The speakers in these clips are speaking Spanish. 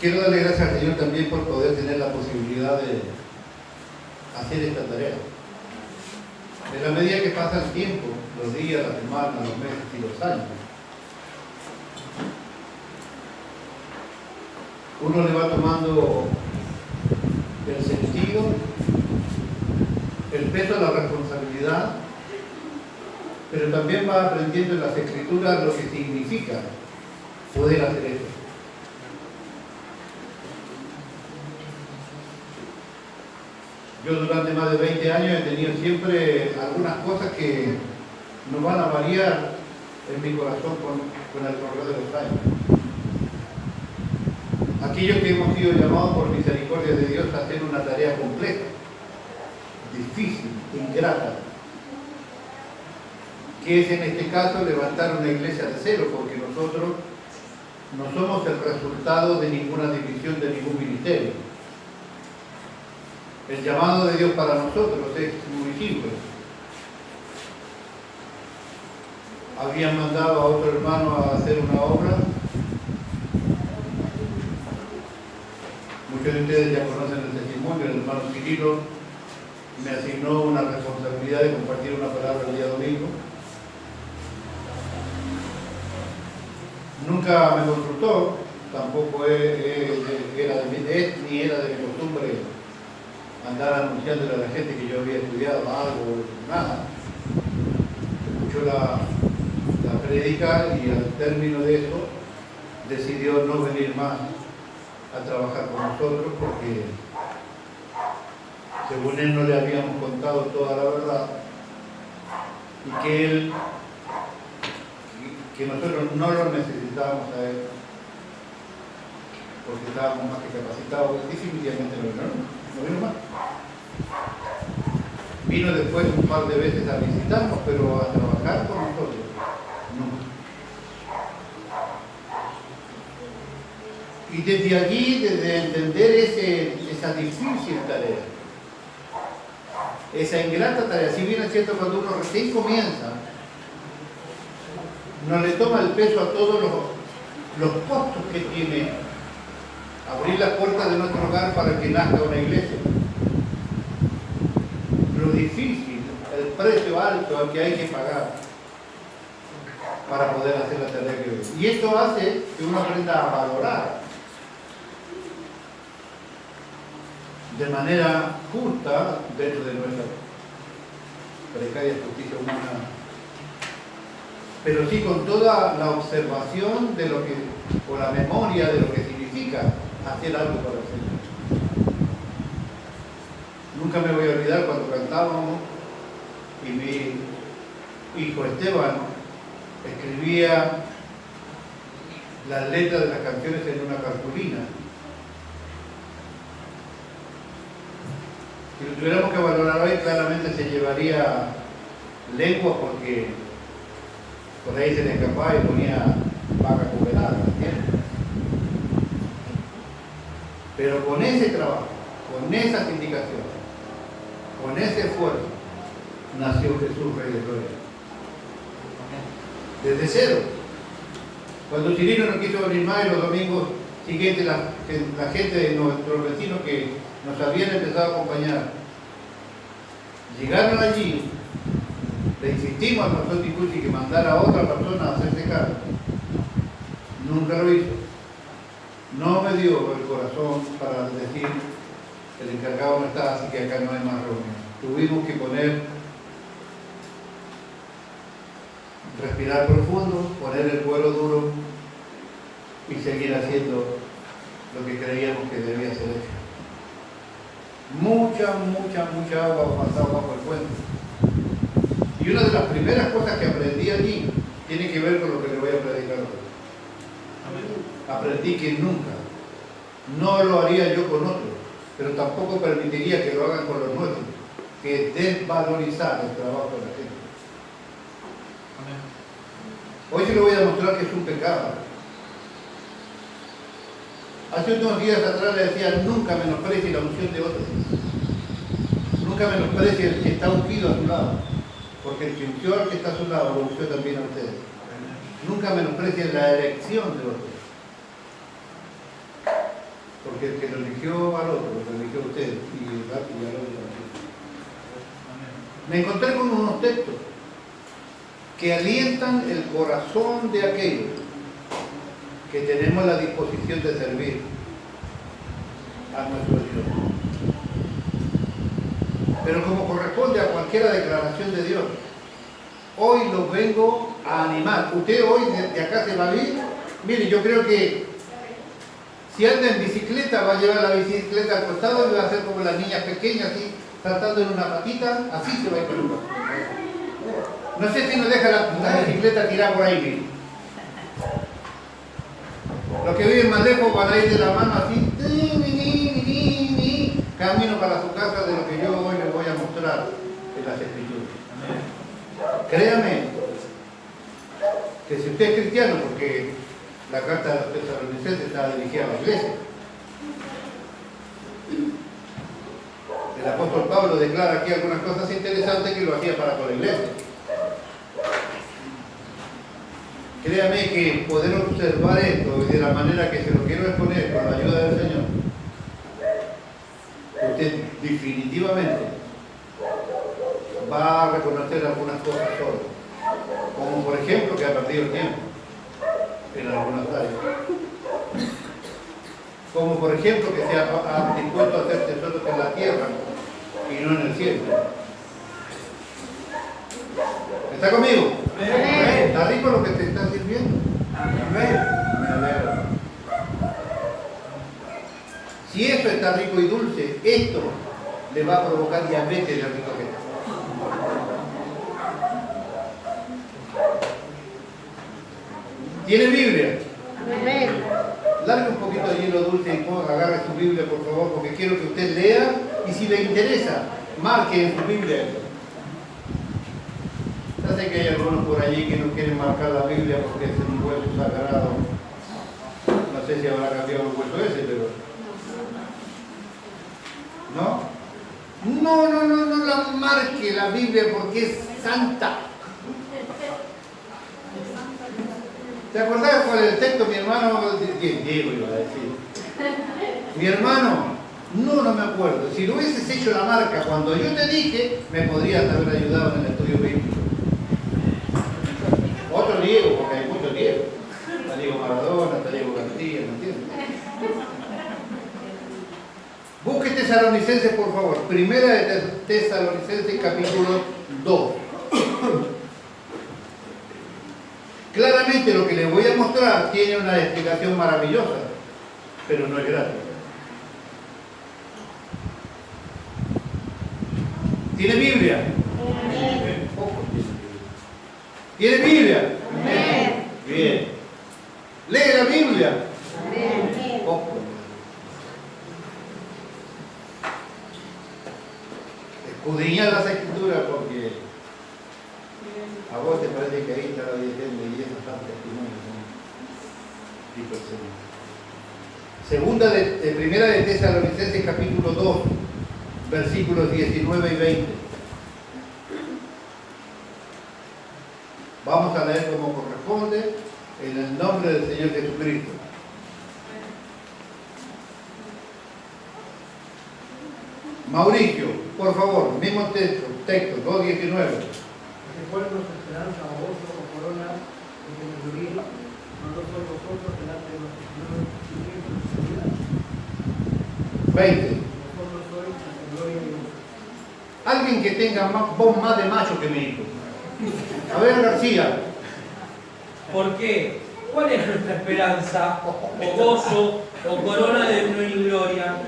Quiero darle gracias al Señor también por poder tener la posibilidad de hacer esta tarea. En la medida que pasa el tiempo, los días, las semanas, los meses y los años, uno le va tomando el sentido, el peso de la responsabilidad, pero también va aprendiendo en las Escrituras lo que significa poder hacer esto. Yo durante más de 20 años he tenido siempre algunas cosas que no van a variar en mi corazón con el correr de los años. Aquellos que hemos sido llamados por misericordia de Dios a hacer una tarea compleja, difícil, ingrata, que es en este caso levantar una iglesia de cero, porque nosotros no somos el resultado de ninguna división de ningún ministerio. El llamado de Dios para nosotros es muy simple. Habían mandado a otro hermano a hacer una obra. Muchos de ustedes ya conocen el testimonio. El hermano Cirilo me asignó una responsabilidad de compartir una palabra el día domingo. Nunca me consultó, tampoco era ni era de mi costumbre andar anunciándole a la gente que yo había estudiado algo, nada. Escuchó la prédica y al término de eso decidió no venir más a trabajar con nosotros porque según él no le habíamos contado toda la verdad y que nosotros no lo necesitábamos a él porque estábamos más que capacitados. Definitivamente no vino más. Vino después un par de veces a visitarnos, pero a trabajar con nosotros nunca. Y desde allí, desde entender esa difícil tarea, esa ingrata tarea, si bien es cierto cuando uno recién comienza, no le toma el peso a todos los costos que tiene abrir las puertas de nuestro hogar para que nazca una iglesia. Lo difícil, el precio alto al que hay que pagar para poder hacer la tarea que hoy. Y esto hace que uno aprenda a valorar de manera justa dentro de nuestra precaria justicia humana, pero sí con toda la observación de lo que, o la memoria de lo que significa hacer algo para el Señor. Nunca me voy a olvidar cuando cantábamos y mi hijo Esteban escribía las letras de las canciones en una cartulina. Si lo tuviéramos que valorar hoy, claramente se llevaría lengua porque por ahí se le escapaba y ponía vaca cuberada, ¿entiendes? Pero con ese trabajo, con esas indicaciones, con ese esfuerzo, nació Jesús, Rey de Gloria. Desde cero. Cuando Cirilo no quiso venir más y los domingos siguientes la gente de nuestros vecinos que nos habían empezado a acompañar llegaron allí, le insistimos al pastor Ticuchi que mandara a otra persona a hacerse cargo. Nunca lo hizo. No me dio el corazón para decir el encargado no está, así que acá no hay más reunión. Tuvimos que respirar profundo, poner el cuero duro y seguir haciendo lo que creíamos que debía ser hecho. Mucha agua pasaba bajo el puente. Y una de las primeras cosas que aprendí allí tiene que ver con lo que le voy a predicar hoy. Aprendí que nunca, no lo haría yo con otros, pero tampoco permitiría que lo hagan con los nuestros, que desvalorizar el trabajo de la gente. Hoy se le voy a mostrar que es un pecado. Hace unos días atrás le decía, nunca menosprecie la unción de otros. Nunca menosprecie el que está ungido a su lado, porque el que ungió al que está a su lado, lo ungió también a ustedes. Nunca menosprecie la elección de otros. Porque el que lo eligió al otro, lo eligió a usted y al otro. Me encontré con unos textos que alientan el corazón de aquellos que tenemos la disposición de servir a nuestro Dios. Pero como corresponde a cualquier declaración de Dios, hoy los vengo a animar. Usted hoy de acá se va a ir. Mire, yo creo que si anda en bicicleta, va a llevar la bicicleta al costado y va a hacer como las niñas pequeñas, así, saltando en una patita, así se va a ir por el lugar. No sé si nos deja la bicicleta tirada por ahí, mire. Los que viven más lejos van a ir de la mano así, camino para su casa de lo que yo hoy les voy a mostrar en las Escrituras. Créame que si usted es cristiano, porque la carta de los Tesalonicenses está dirigida a la iglesia, el apóstol Pablo declara aquí algunas cosas interesantes que lo hacía para con la iglesia. Créame que poder observar esto y de la manera que se lo quiero exponer con la ayuda del Señor, usted definitivamente va a reconocer algunas cosas solas, como por ejemplo que ha perdido el tiempo en algunas áreas, como por ejemplo que se ha dispuesto a hacer tesoros en la tierra y no en el cielo. ¿Está conmigo? Amén. ¿Está rico lo que te está sirviendo? Amén. Me alegro. Si eso está rico y dulce, esto le va a provocar diabetes de rico que está. ¿Tiene Biblia? Amén. Largue un poquito de hielo dulce y agarre su Biblia, por favor, porque quiero que usted lea y si le interesa, marque en su Biblia. Ya sé que hay algunos por allí que no quieren marcar la Biblia porque es un hueso sagrado. No sé si habrá cambiado el hueso ese, pero... ¿No? No la marque la Biblia porque es santa. ¿Te acordás cuál es el texto, mi hermano? Diego iba a decir. Mi hermano, no me acuerdo. Si lo hubieses hecho la marca cuando yo te dije, me podrías haber ayudado en el estudio bíblico. Otro Diego, porque hay muchos Diego. Está Diego Maradona, está Diego García, ¿me entiendes? Busque Tesalonicenses, por favor. Primera de Tesalonicenses, capítulo 2. Claramente lo que les voy a mostrar tiene una explicación maravillosa, pero no es gratis. ¿Tiene Biblia? Amén. ¿Tiene Biblia? Amén. Bien. ¿Lee la Biblia? Amén. Poco. Escudriñar las Escrituras porque a vos te parece que ahí está la dietenda y esas son testimonios, ¿no? Primera de Tesalonicenses capítulo 2, versículos 19 y 20. Vamos a leer como corresponde en el nombre del Señor Jesucristo. Mauricio, por favor, mismo texto 2:19. ¿Cuál es nuestra esperanza o gozo o corona de que nos vivir? No lo sois vosotros delante de nuestro Señor Jesucristo en seguridad. 20. Vosotros sois nuestra gloria y gozo. Alguien que tenga voz más de macho que mi hijo. A ver, García. ¿Por qué? ¿Cuál es nuestra esperanza, o gozo, o corona de gloria?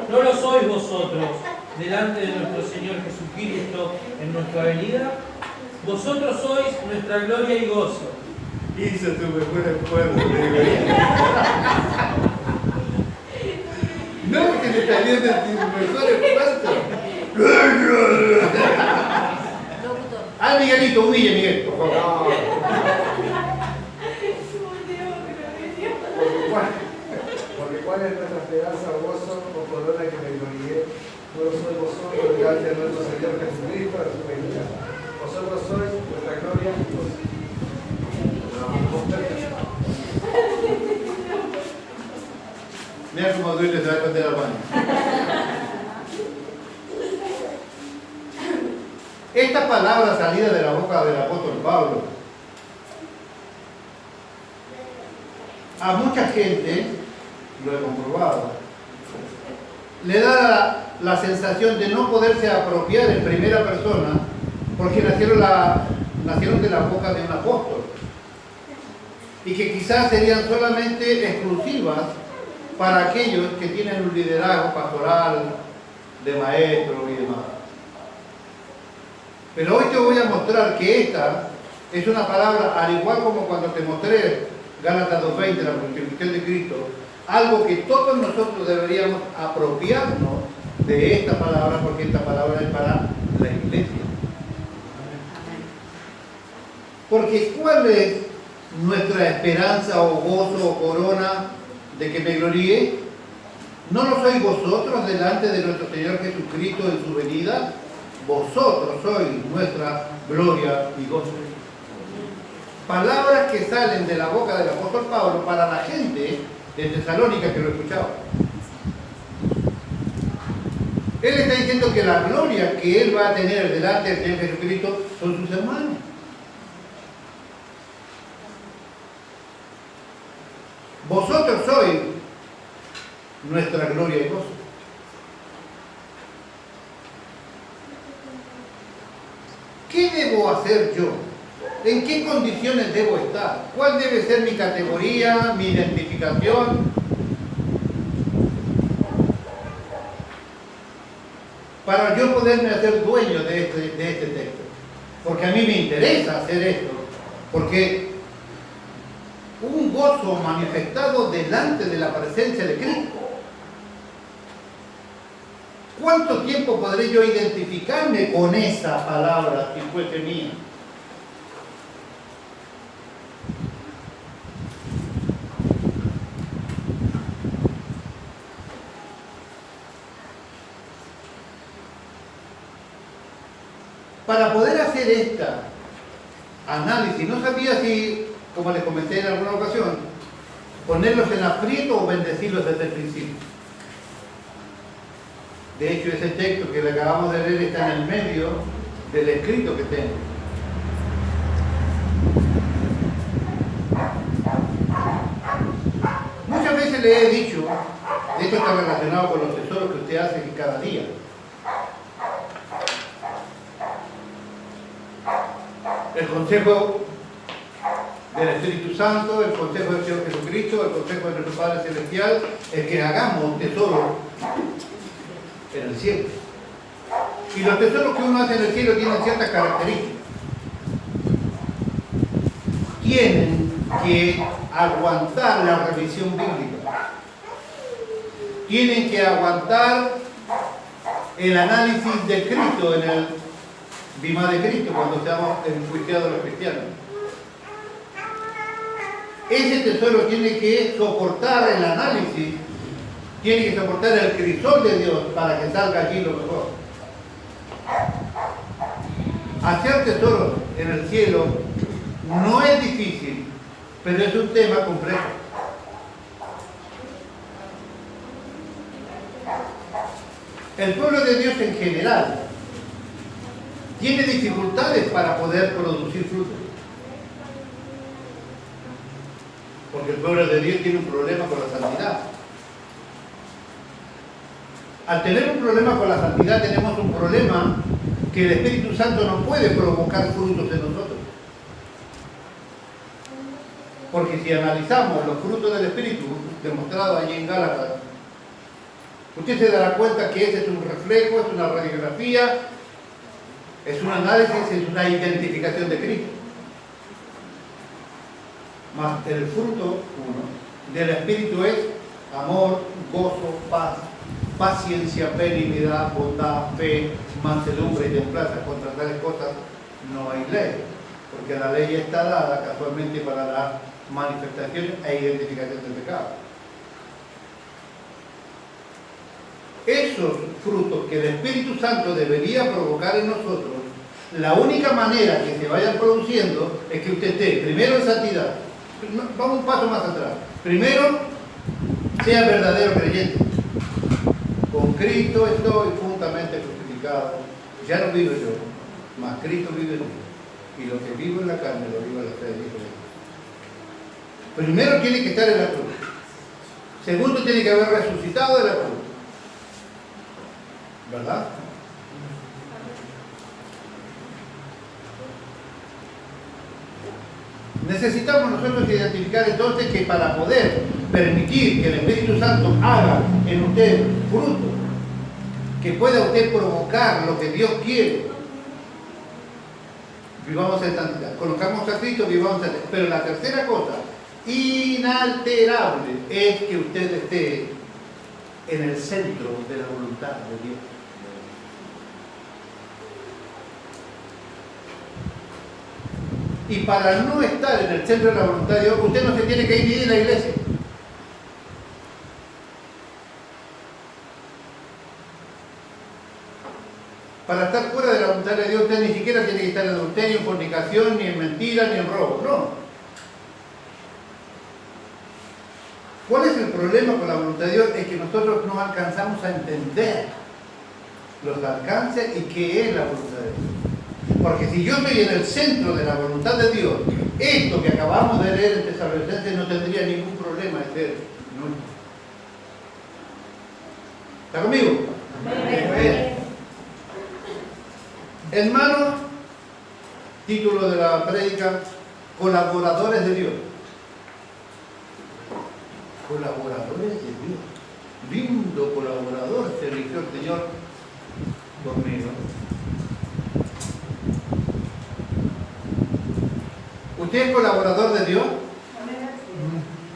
¿No lo sois vosotros delante de nuestro Señor Jesucristo en nuestra venida? Vosotros sois nuestra gloria y gozo. Hizo tu mejor esfuerzo. No, que le salió de tu mejor esfuerzo. Ah, Miguelito, humille, Miguel, por favor. Porque cuál es nuestra esperanza o gozo o corona que me glorié. No lo sois vosotros delante de nuestro Señor Jesucristo en su venida. Vosotros sois nuestra gloria y gozo. Mira cómo duele Esta palabra salida de la boca del apóstol Pablo, a mucha gente, lo he comprobado, le da la sensación de no poderse apropiar en primera persona porque nacieron de la boca de un apóstol y que quizás serían solamente exclusivas para aquellos que tienen un liderazgo pastoral, de maestro y demás. Pero hoy te voy a mostrar que esta es una palabra, al igual como cuando te mostré Gálatas 2:20, la multiplicación de Cristo, algo que todos nosotros deberíamos apropiarnos de esta palabra, porque esta palabra es para la iglesia. Porque ¿cuál es nuestra esperanza o gozo o corona de que me gloríe? ¿No lo sois vosotros delante de nuestro Señor Jesucristo en su venida? Vosotros sois nuestra gloria y gozo. Palabras que salen de la boca del apóstol Pablo para la gente de Tesalónica que lo escuchaba. Él está diciendo que la gloria que él va a tener delante del Señor Jesucristo son sus hermanos. Vosotros sois nuestra gloria y gozo. ¿Qué debo hacer yo? ¿En qué condiciones debo estar? ¿Cuál debe ser mi categoría, mi identificación? Para yo poderme hacer dueño de este texto. Porque a mí me interesa hacer esto. Porque un gozo manifestado delante de la presencia de Cristo. ¿Cuánto tiempo podré yo identificarme con esa palabra si fuese mía? Para poder hacer esta análisis, no sabía si, como les comenté en alguna ocasión, ponerlos en aprieto o bendecirlos desde el principio. De hecho, ese texto que le acabamos de leer está en el medio del escrito que tengo. Muchas veces le he dicho, esto está relacionado con los tesoros que usted hace cada día. El consejo del Espíritu Santo, el consejo del Señor Jesucristo, el consejo de nuestro Padre Celestial, es que hagamos tesoro en el cielo. Y los tesoros que uno hace en el cielo tienen ciertas características. Tienen que aguantar la revisión bíblica. Tienen que aguantar el análisis de Cristo en el Bimá de Cristo cuando seamos enjuiciados los cristianos. Ese tesoro tiene que soportar el análisis, tiene que soportar el crisol de Dios para que salga allí lo mejor. Hacer tesoros en el cielo no es difícil, pero es un tema complejo. El pueblo de Dios en general tiene dificultades para poder producir frutos. Porque el pueblo de Dios tiene un problema con la santidad. Al tener un problema con la santidad, tenemos un problema que el Espíritu Santo no puede provocar frutos en nosotros. Porque si analizamos los frutos del Espíritu, demostrados allí en Gálatas, usted se dará cuenta que ese es un reflejo, es una radiografía, es un análisis, es una identificación de Cristo. Más el fruto del Espíritu es amor, gozo, paz, paciencia, benignidad, bondad, fe, mansedumbre y templanza. Contra tales cosas no hay ley, porque la ley está dada casualmente para la manifestación e identificación del pecado. Esos frutos que el Espíritu Santo debería provocar en nosotros, la única manera que se vayan produciendo es que usted esté primero en santidad. Vamos un paso más atrás. Primero, sea verdadero creyente. Con Cristo estoy juntamente crucificado. Ya no vivo yo, mas Cristo vive en mí. Y lo que vivo en la carne, lo vivo en la fe de Cristo. Primero tiene que estar en la cruz. Segundo, tiene que haber resucitado de la cruz. ¿Verdad? Necesitamos nosotros identificar entonces que para poder permitir que el Espíritu Santo haga en usted fruto, que pueda usted provocar lo que Dios quiere, vivamos en santidad. Conozcamos a Cristo, vivamos en santidad. Pero la tercera cosa, inalterable, es que usted esté en el centro de la voluntad de Dios. Y para no estar en el centro de la voluntad de Dios, usted no se tiene que ir ni de la iglesia. Para estar fuera de la voluntad de Dios, usted ni siquiera tiene que estar en adulterio, en fornicación, ni en mentira, ni en robo. No. ¿Cuál es el problema con la voluntad de Dios? Es que nosotros no alcanzamos a entender los alcances y qué es la voluntad de Dios. Porque si yo estoy en el centro de la voluntad de Dios, esto que acabamos de leer en Tesalonicenses no tendría ningún problema de ser nuestro. ¿Está conmigo? Amén. Hermanos, título de la prédica, colaboradores de Dios. Colaboradores de Dios. Lindo colaborador se eligió el Señor conmigo. ¿Usted es colaborador de Dios?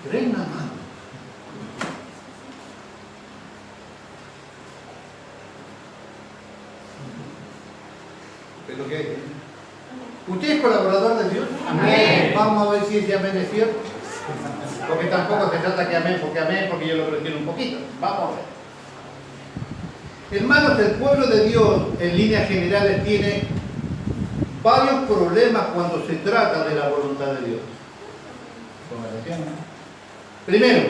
¿Creen nada más? ¿Es lo que hay? ¿Usted es colaborador de Dios? Amén. Vamos a ver si ese amén es cierto. Porque tampoco se trata que amén, porque yo lo prefiero un poquito. Vamos a ver. Hermanos, el pueblo de Dios, en líneas generales, tiene varios problemas cuando se trata de la voluntad de Dios. Primero,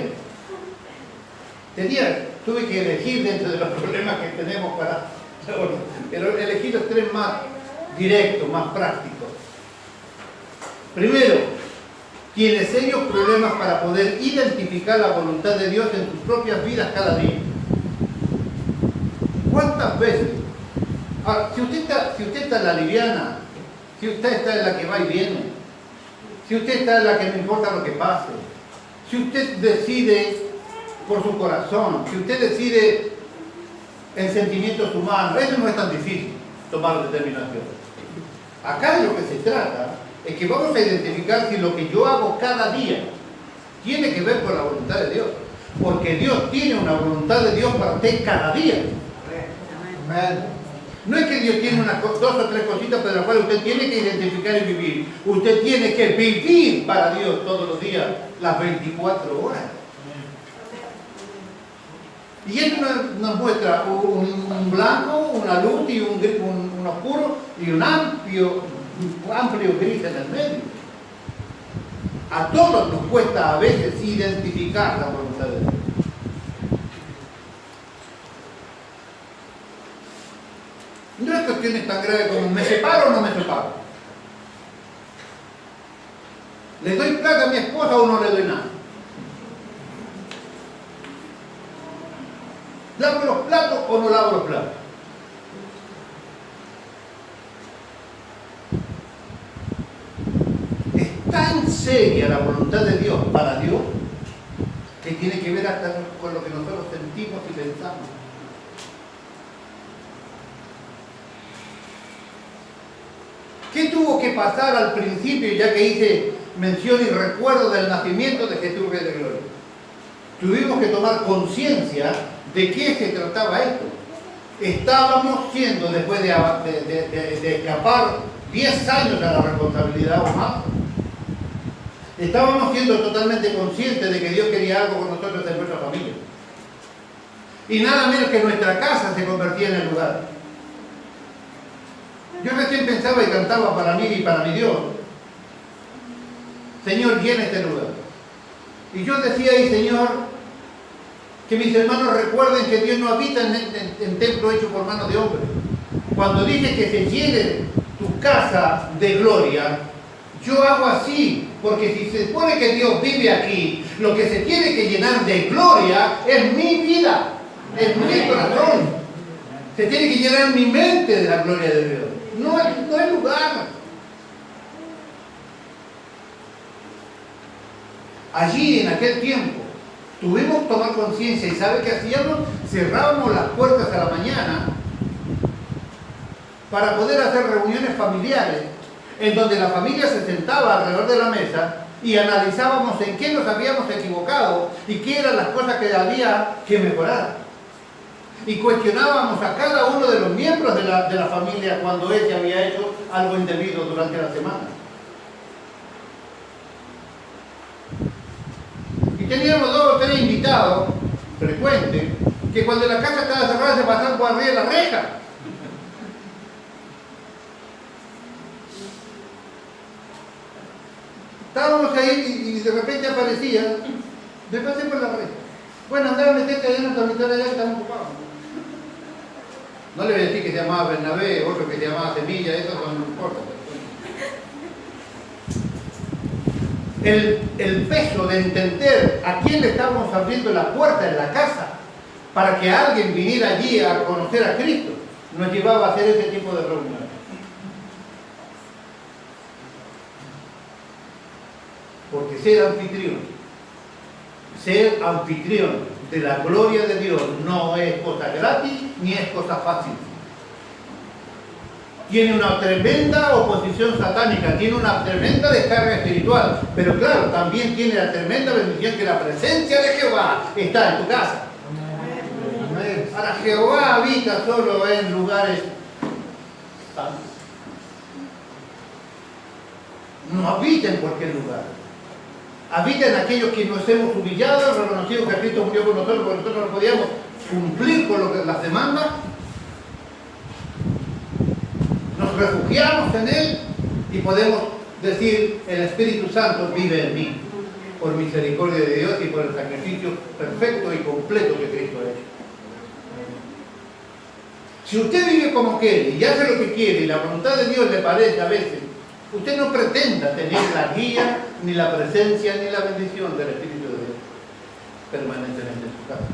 tuve que elegir dentro de los problemas que tenemos pero elegí los tres más directos, más prácticos. Primero, tiene serios problemas para poder identificar la voluntad de Dios en sus propias vidas cada día. ¿Cuántas veces? Ahora, si usted está en la liviana, si usted está en la que va y viene, si usted está en la que no importa lo que pase, si usted decide por su corazón, si usted decide en sentimientos humanos, eso no es tan difícil tomar determinaciones. Acá de lo que se trata es que vamos a identificar si lo que yo hago cada día tiene que ver con la voluntad de Dios. Porque Dios tiene una voluntad de Dios para usted cada día. Amén. No es que Dios tiene dos o tres cositas de las cuales usted tiene que identificar y vivir. Usted tiene que vivir para Dios todos los días, las 24 horas. Y esto nos muestra un blanco, una luz y un oscuro y un amplio gris en el medio. A todos nos cuesta a veces identificar la voluntad de Dios. No es cuestiones tan graves como ¿me separo o no me separo? ¿Le doy plata a mi esposa o no le doy nada? ¿Lavo los platos o no lavo los platos? Es tan seria la voluntad de Dios para Dios que tiene que ver hasta con lo que nosotros sentimos y pensamos. ¿Qué tuvo que pasar al principio, ya que hice mención y recuerdo del nacimiento de Jesús Rey de Gloria? Tuvimos que tomar conciencia de qué se trataba esto. Estábamos siendo, después de escapar 10 años a la responsabilidad o más, estábamos siendo totalmente conscientes de que Dios quería algo con nosotros en nuestra familia. Y nada menos que nuestra casa se convertía en el lugar. Yo recién pensaba y cantaba para mí y para mi Dios: Señor, llena este lugar. Y yo decía ahí, Señor, que mis hermanos recuerden que Dios no habita en templo hecho por manos de hombres. Cuando dice que se llene tu tu casa de gloria, yo hago así, porque si se supone que Dios vive aquí, lo que se tiene que llenar de gloria es mi vida, es mi corazón. Se tiene que llenar mi mente de la gloria de Dios, no el lugar. Allí, en aquel tiempo, tuvimos que tomar conciencia y ¿sabe qué hacíamos? Cerrábamos las puertas a la mañana para poder hacer reuniones familiares en donde la familia se sentaba alrededor de la mesa y analizábamos en qué nos habíamos equivocado y qué eran las cosas que había que mejorar. Y cuestionábamos a cada uno de los miembros de la familia cuando éste había hecho algo indebido durante la semana. Y teníamos 2 o 3 invitados frecuentes que cuando la casa estaba cerrada se pasaban por arriba de la reja. Estábamos ahí y de repente aparecía, me pasé por la reja. Bueno, andaba a meterte ahí en el dormitorio allá que estamos ocupados. No le voy a decir que se llamaba Bernabé, otro que se llamaba Semilla, eso no importa. El peso de entender a quién le estábamos abriendo la puerta en la casa para que alguien viniera allí a conocer a Cristo, nos llevaba a hacer ese tipo de reuniones. Porque ser anfitrión de la gloria de Dios no es cosa gratis ni es cosa fácil. Tiene una tremenda oposición satánica, tiene una tremenda descarga espiritual, pero claro, también tiene la tremenda bendición que la presencia de Jehová está en tu casa. Ahora, Jehová habita solo en lugares santos. No habita en cualquier lugar. Habita en aquellos que nos hemos humillado, reconocido que Cristo murió por nosotros, porque nosotros no podíamos cumplir con las demandas. Nos refugiamos en Él y podemos decir, el Espíritu Santo vive en mí, por misericordia de Dios y por el sacrificio perfecto y completo que Cristo ha hecho. Si usted vive como quiere y hace lo que quiere y la voluntad de Dios le parece a veces, usted no pretenda tener la guía, ni la presencia, ni la bendición del Espíritu de Dios permanentemente en su casa.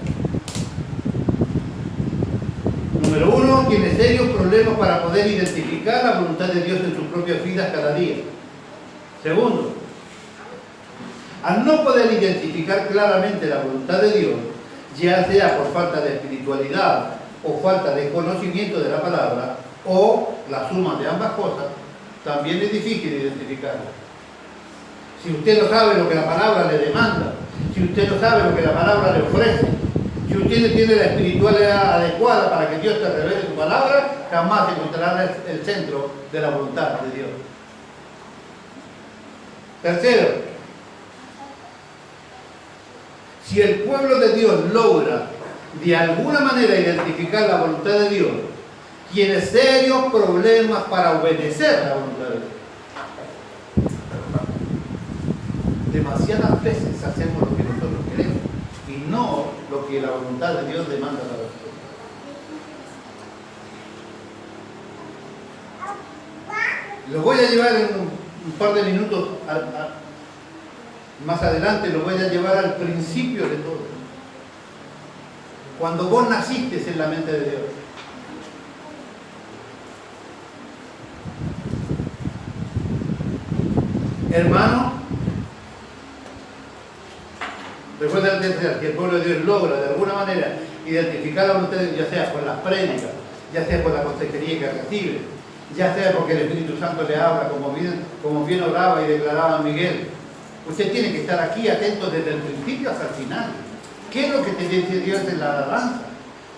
Número 1, tiene serios problemas para poder identificar la voluntad de Dios en sus propias vidas cada día. Segundo, al no poder identificar claramente la voluntad de Dios, ya sea por falta de espiritualidad o falta de conocimiento de la palabra, o la suma de ambas cosas, también es difícil identificarla. Si usted no sabe lo que la palabra le demanda, si usted no sabe lo que la palabra le ofrece, si usted no tiene la espiritualidad adecuada para que Dios te revele su palabra, jamás encontrará el centro de la voluntad de Dios. Tercero, si el pueblo de Dios logra de alguna manera identificar la voluntad de Dios, tiene serios problemas para obedecer la voluntad de Dios. Demasiadas veces hacemos lo que nosotros queremos y no lo que la voluntad de Dios demanda para nosotros. Lo voy a llevar en un par de minutos más adelante, lo voy a llevar al principio de todo. Cuando vos naciste en la mente de Dios. Hermano, recuerda que el pueblo de Dios logra de alguna manera identificar la voluntad de Dios, ya sea por las prédicas, ya sea por la consejería que recibe, ya sea porque el Espíritu Santo le habla, como bien oraba y declaraba Miguel. Usted tiene que estar aquí atento desde el principio hasta el final. ¿Qué es lo que te dice Dios en la alabanza?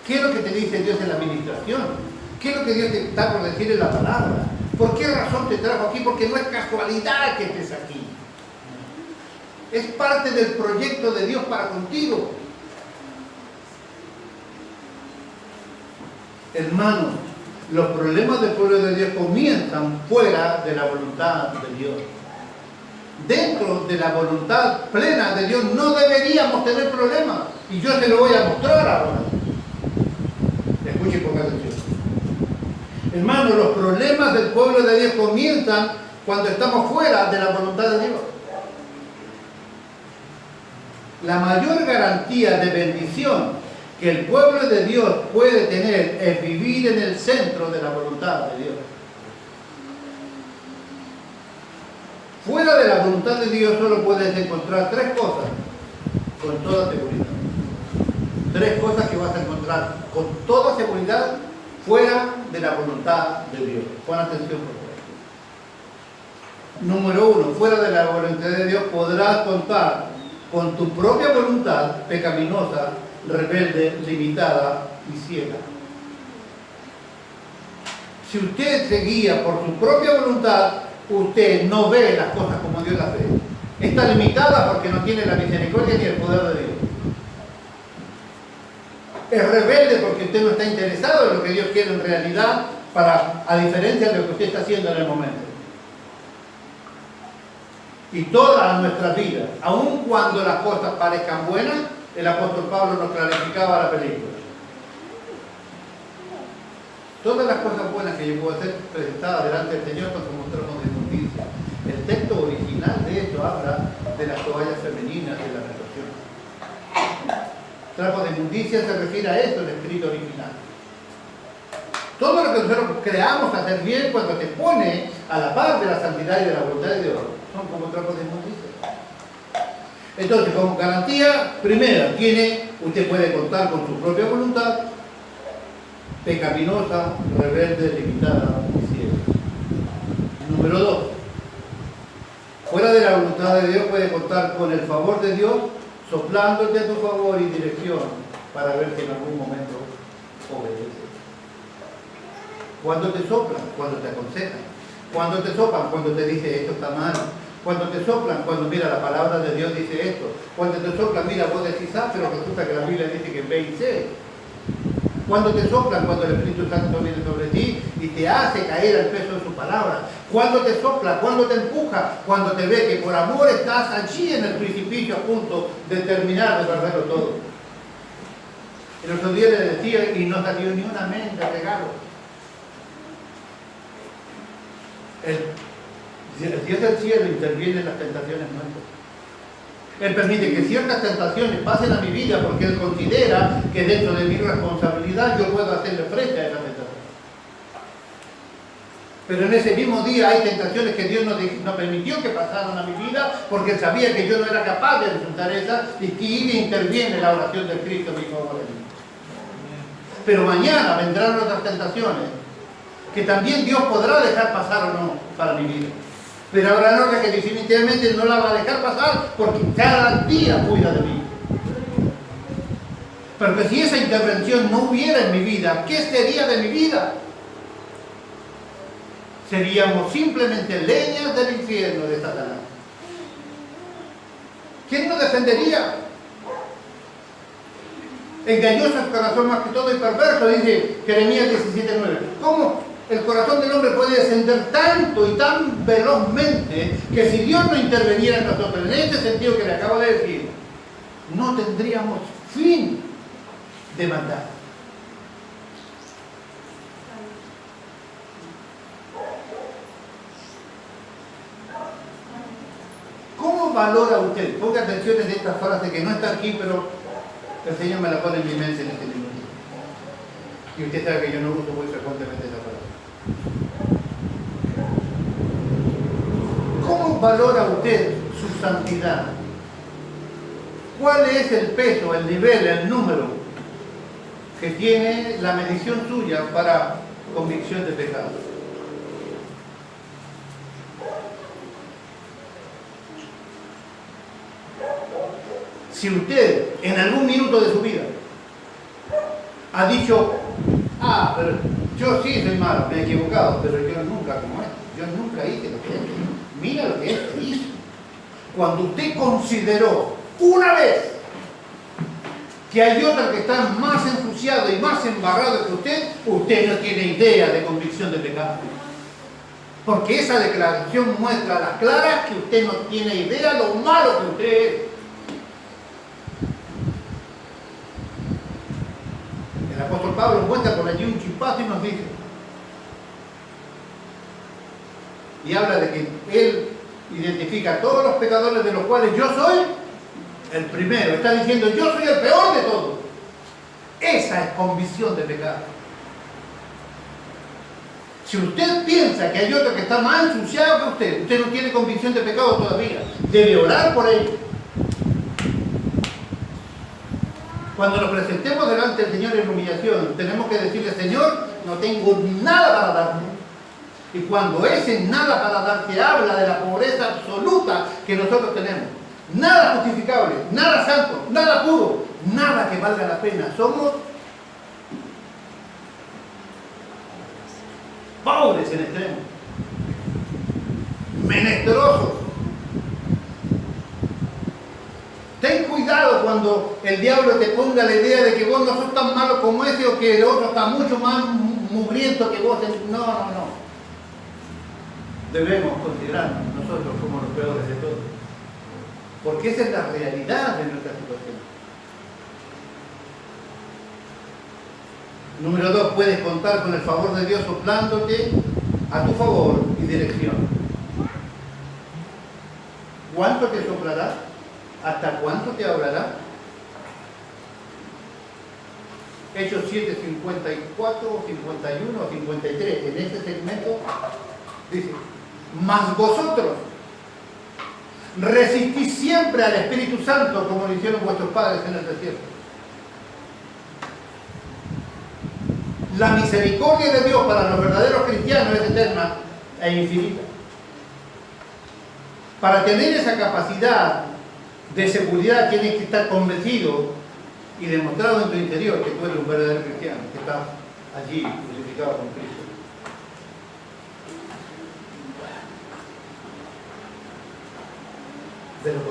¿Qué es lo que te dice Dios en la administración? ¿Qué es lo que Dios te está por decir en la palabra? ¿Por qué razón te trajo aquí? Porque no es casualidad que estés aquí. Es parte del proyecto de Dios para contigo. Hermanos, los problemas del pueblo de Dios comienzan fuera de la voluntad de Dios. Dentro de la voluntad plena de Dios no deberíamos tener problemas. Y yo se lo voy a mostrar ahora. Escuche con atención. Hermano, los problemas del pueblo de Dios comienzan cuando estamos fuera de la voluntad de Dios. La mayor garantía de bendición que el pueblo de Dios puede tener es vivir en el centro de la voluntad de Dios. Fuera de la voluntad de Dios solo puedes encontrar tres cosas con toda seguridad. Tres cosas que vas a encontrar con toda seguridad fuera de la voluntad de Dios. Pon atención por favor. Número uno, fuera de la voluntad de Dios podrás contar con tu propia voluntad pecaminosa, rebelde, limitada y ciega. Si usted se guía por su propia voluntad, usted no ve las cosas como Dios las ve. Está limitada porque no tiene la misericordia ni el poder de Dios. Es rebelde porque usted no está interesado en lo que Dios quiere en realidad, a diferencia de lo que usted está haciendo en el momento. Y todas nuestras vidas, aun cuando las cosas parezcan buenas, el apóstol Pablo nos clarificaba la película. Todas las cosas buenas que yo puedo hacer presentadas delante del Señor son como trapos de inmundicia. El texto original de esto habla de las toallas femeninas de la menstruación. Trapos de inmundicia se refiere a eso, el escrito original. Todo lo que nosotros creamos hacer bien cuando se pone a la par de la santidad y de la voluntad de Dios son como trapos de inmundicia. Entonces, como garantía, primera, usted puede contar con su propia voluntad, pecaminosa, rebelde, limitada y ciega. Número 2. Fuera de la voluntad de Dios puede contar con el favor de Dios, soplándote a tu favor y dirección para ver si en algún momento obedeces. Cuando te soplan, cuando te aconsejan. Cuando te soplan, cuando te dice esto está mal. Cuando te soplan, cuando mira la palabra de Dios dice esto. Cuando te soplan, mira vos decís A, pero resulta que la Biblia dice que B y C. Cuando te soplan, cuando el Espíritu Santo viene sobre ti y te hace caer al peso de su palabra. Cuando te sopla, cuando te empuja, cuando te ve que por amor estás allí en el precipicio a punto de terminar de perderlo todo. El otro día le decía y no salió ni una amén de regalo. El Dios del cielo interviene en las tentaciones nuestras. Él permite que ciertas tentaciones pasen a mi vida porque Él considera que dentro de mi responsabilidad yo puedo hacerle frente a esa tentación. Pero en ese mismo día hay tentaciones que Dios no permitió que pasaran a mi vida porque Él sabía que yo no era capaz de enfrentar esas y que interviene la oración del Cristo mi favor en mí. Pero mañana vendrán otras tentaciones que también Dios podrá dejar pasar o no para mi vida. Pero habrá otra que definitivamente no la va a dejar pasar porque cada día cuida de mí. Pero que si esa intervención no hubiera en mi vida, ¿qué sería de mi vida? Seríamos simplemente leñas del infierno de Satanás. ¿Quién nos defendería? Engañoso es el corazón más que todo y perverso, dice Jeremías 17:9. ¿Cómo el corazón del hombre puede descender tanto y tan velozmente que si Dios no interveniera en nosotros, en este sentido que le acabo de decir, no tendríamos fin de maldad? ¿Cómo valora usted? Ponga atención en estas frases que no están aquí, pero el Señor me la pone en mi mente en este libro. Y usted sabe que yo no uso muy frecuentemente esa palabra. ¿Cómo valora usted su santidad? ¿Cuál es el peso, el nivel, el número que tiene la medición suya para convicción de pecado? Si usted en algún minuto de su vida ha dicho, pero yo sí soy malo, me he equivocado, pero yo nunca como esto, yo nunca hice lo que él hizo. Mira lo que él hizo. Cuando usted consideró una vez que hay otro que está más ensuciado y más embarrado que usted no tiene idea de convicción de pecado. Porque esa declaración muestra a las claras que usted no tiene idea de lo malo que usted es. El apóstol Pablo muestra por allí un chispazo y nos dice, y habla de que Él identifica a todos los pecadores de los cuales yo soy el primero. Está diciendo, yo soy el peor de todos. Esa es convicción de pecado. Si usted piensa que hay otro que está más ensuciado que usted no tiene convicción de pecado todavía. Debe orar por ello. Cuando nos presentemos delante del Señor en humillación, tenemos que decirle, Señor, no tengo nada para darte. Y cuando ese nada para darte habla de la pobreza absoluta que nosotros tenemos, nada justificable, nada santo, nada puro, nada que valga la pena, somos pobres en extremo, menesterosos. Ten cuidado cuando el diablo te ponga la idea de que vos no sos tan malo como ese o que el otro está mucho más mugriento que vos. No. Debemos considerarnos nosotros como los peores de todos. Porque esa es la realidad de nuestra situación. Número 2, puedes contar con el favor de Dios soplándote a tu favor y dirección. ¿Cuánto te soplará? ¿Hasta cuánto te hablará? Hechos 7, 54, 51 o 53. En este segmento dice, mas vosotros resistís siempre al Espíritu Santo como lo hicieron vuestros padres en el desierto. La misericordia de Dios para los verdaderos cristianos es eterna e infinita. Para tener esa capacidad de seguridad tienes que estar convencido y demostrado en tu interior que tú eres un verdadero cristiano, que estás allí crucificado con Cristo. De lo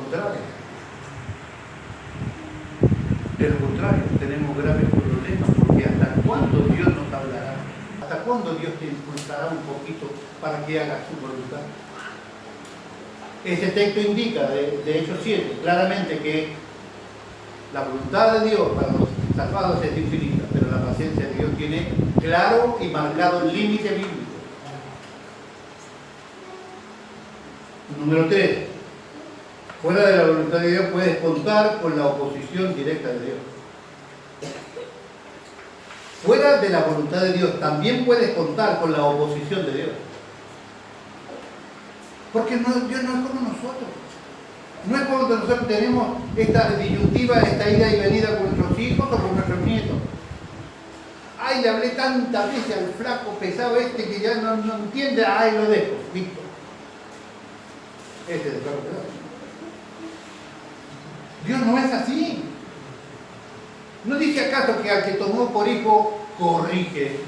contrario, tenemos graves problemas, porque ¿hasta cuándo Dios nos hablará? ¿Hasta cuándo Dios te impulsará un poquito para que hagas su voluntad? Ese texto indica, de Hechos 7, claramente que la voluntad de Dios para los salvados es infinita, pero la paciencia de Dios tiene claro y marcado el límite bíblico. Número 3. Fuera de la voluntad de Dios puedes contar con la oposición directa de Dios. Fuera de la voluntad de Dios también puedes contar con la oposición de Dios. Porque Dios no es como nosotros. No es como nosotros tenemos esta disyuntiva, esta ida y venida con nuestros hijos o con nuestros nietos. Ay, le hablé tantas veces al flaco pesado este que ya no entiende, ay, lo dejo, listo. Ese es el flaco pesado. Dios no es así. ¿No dice acaso que al que tomó por hijo corrige?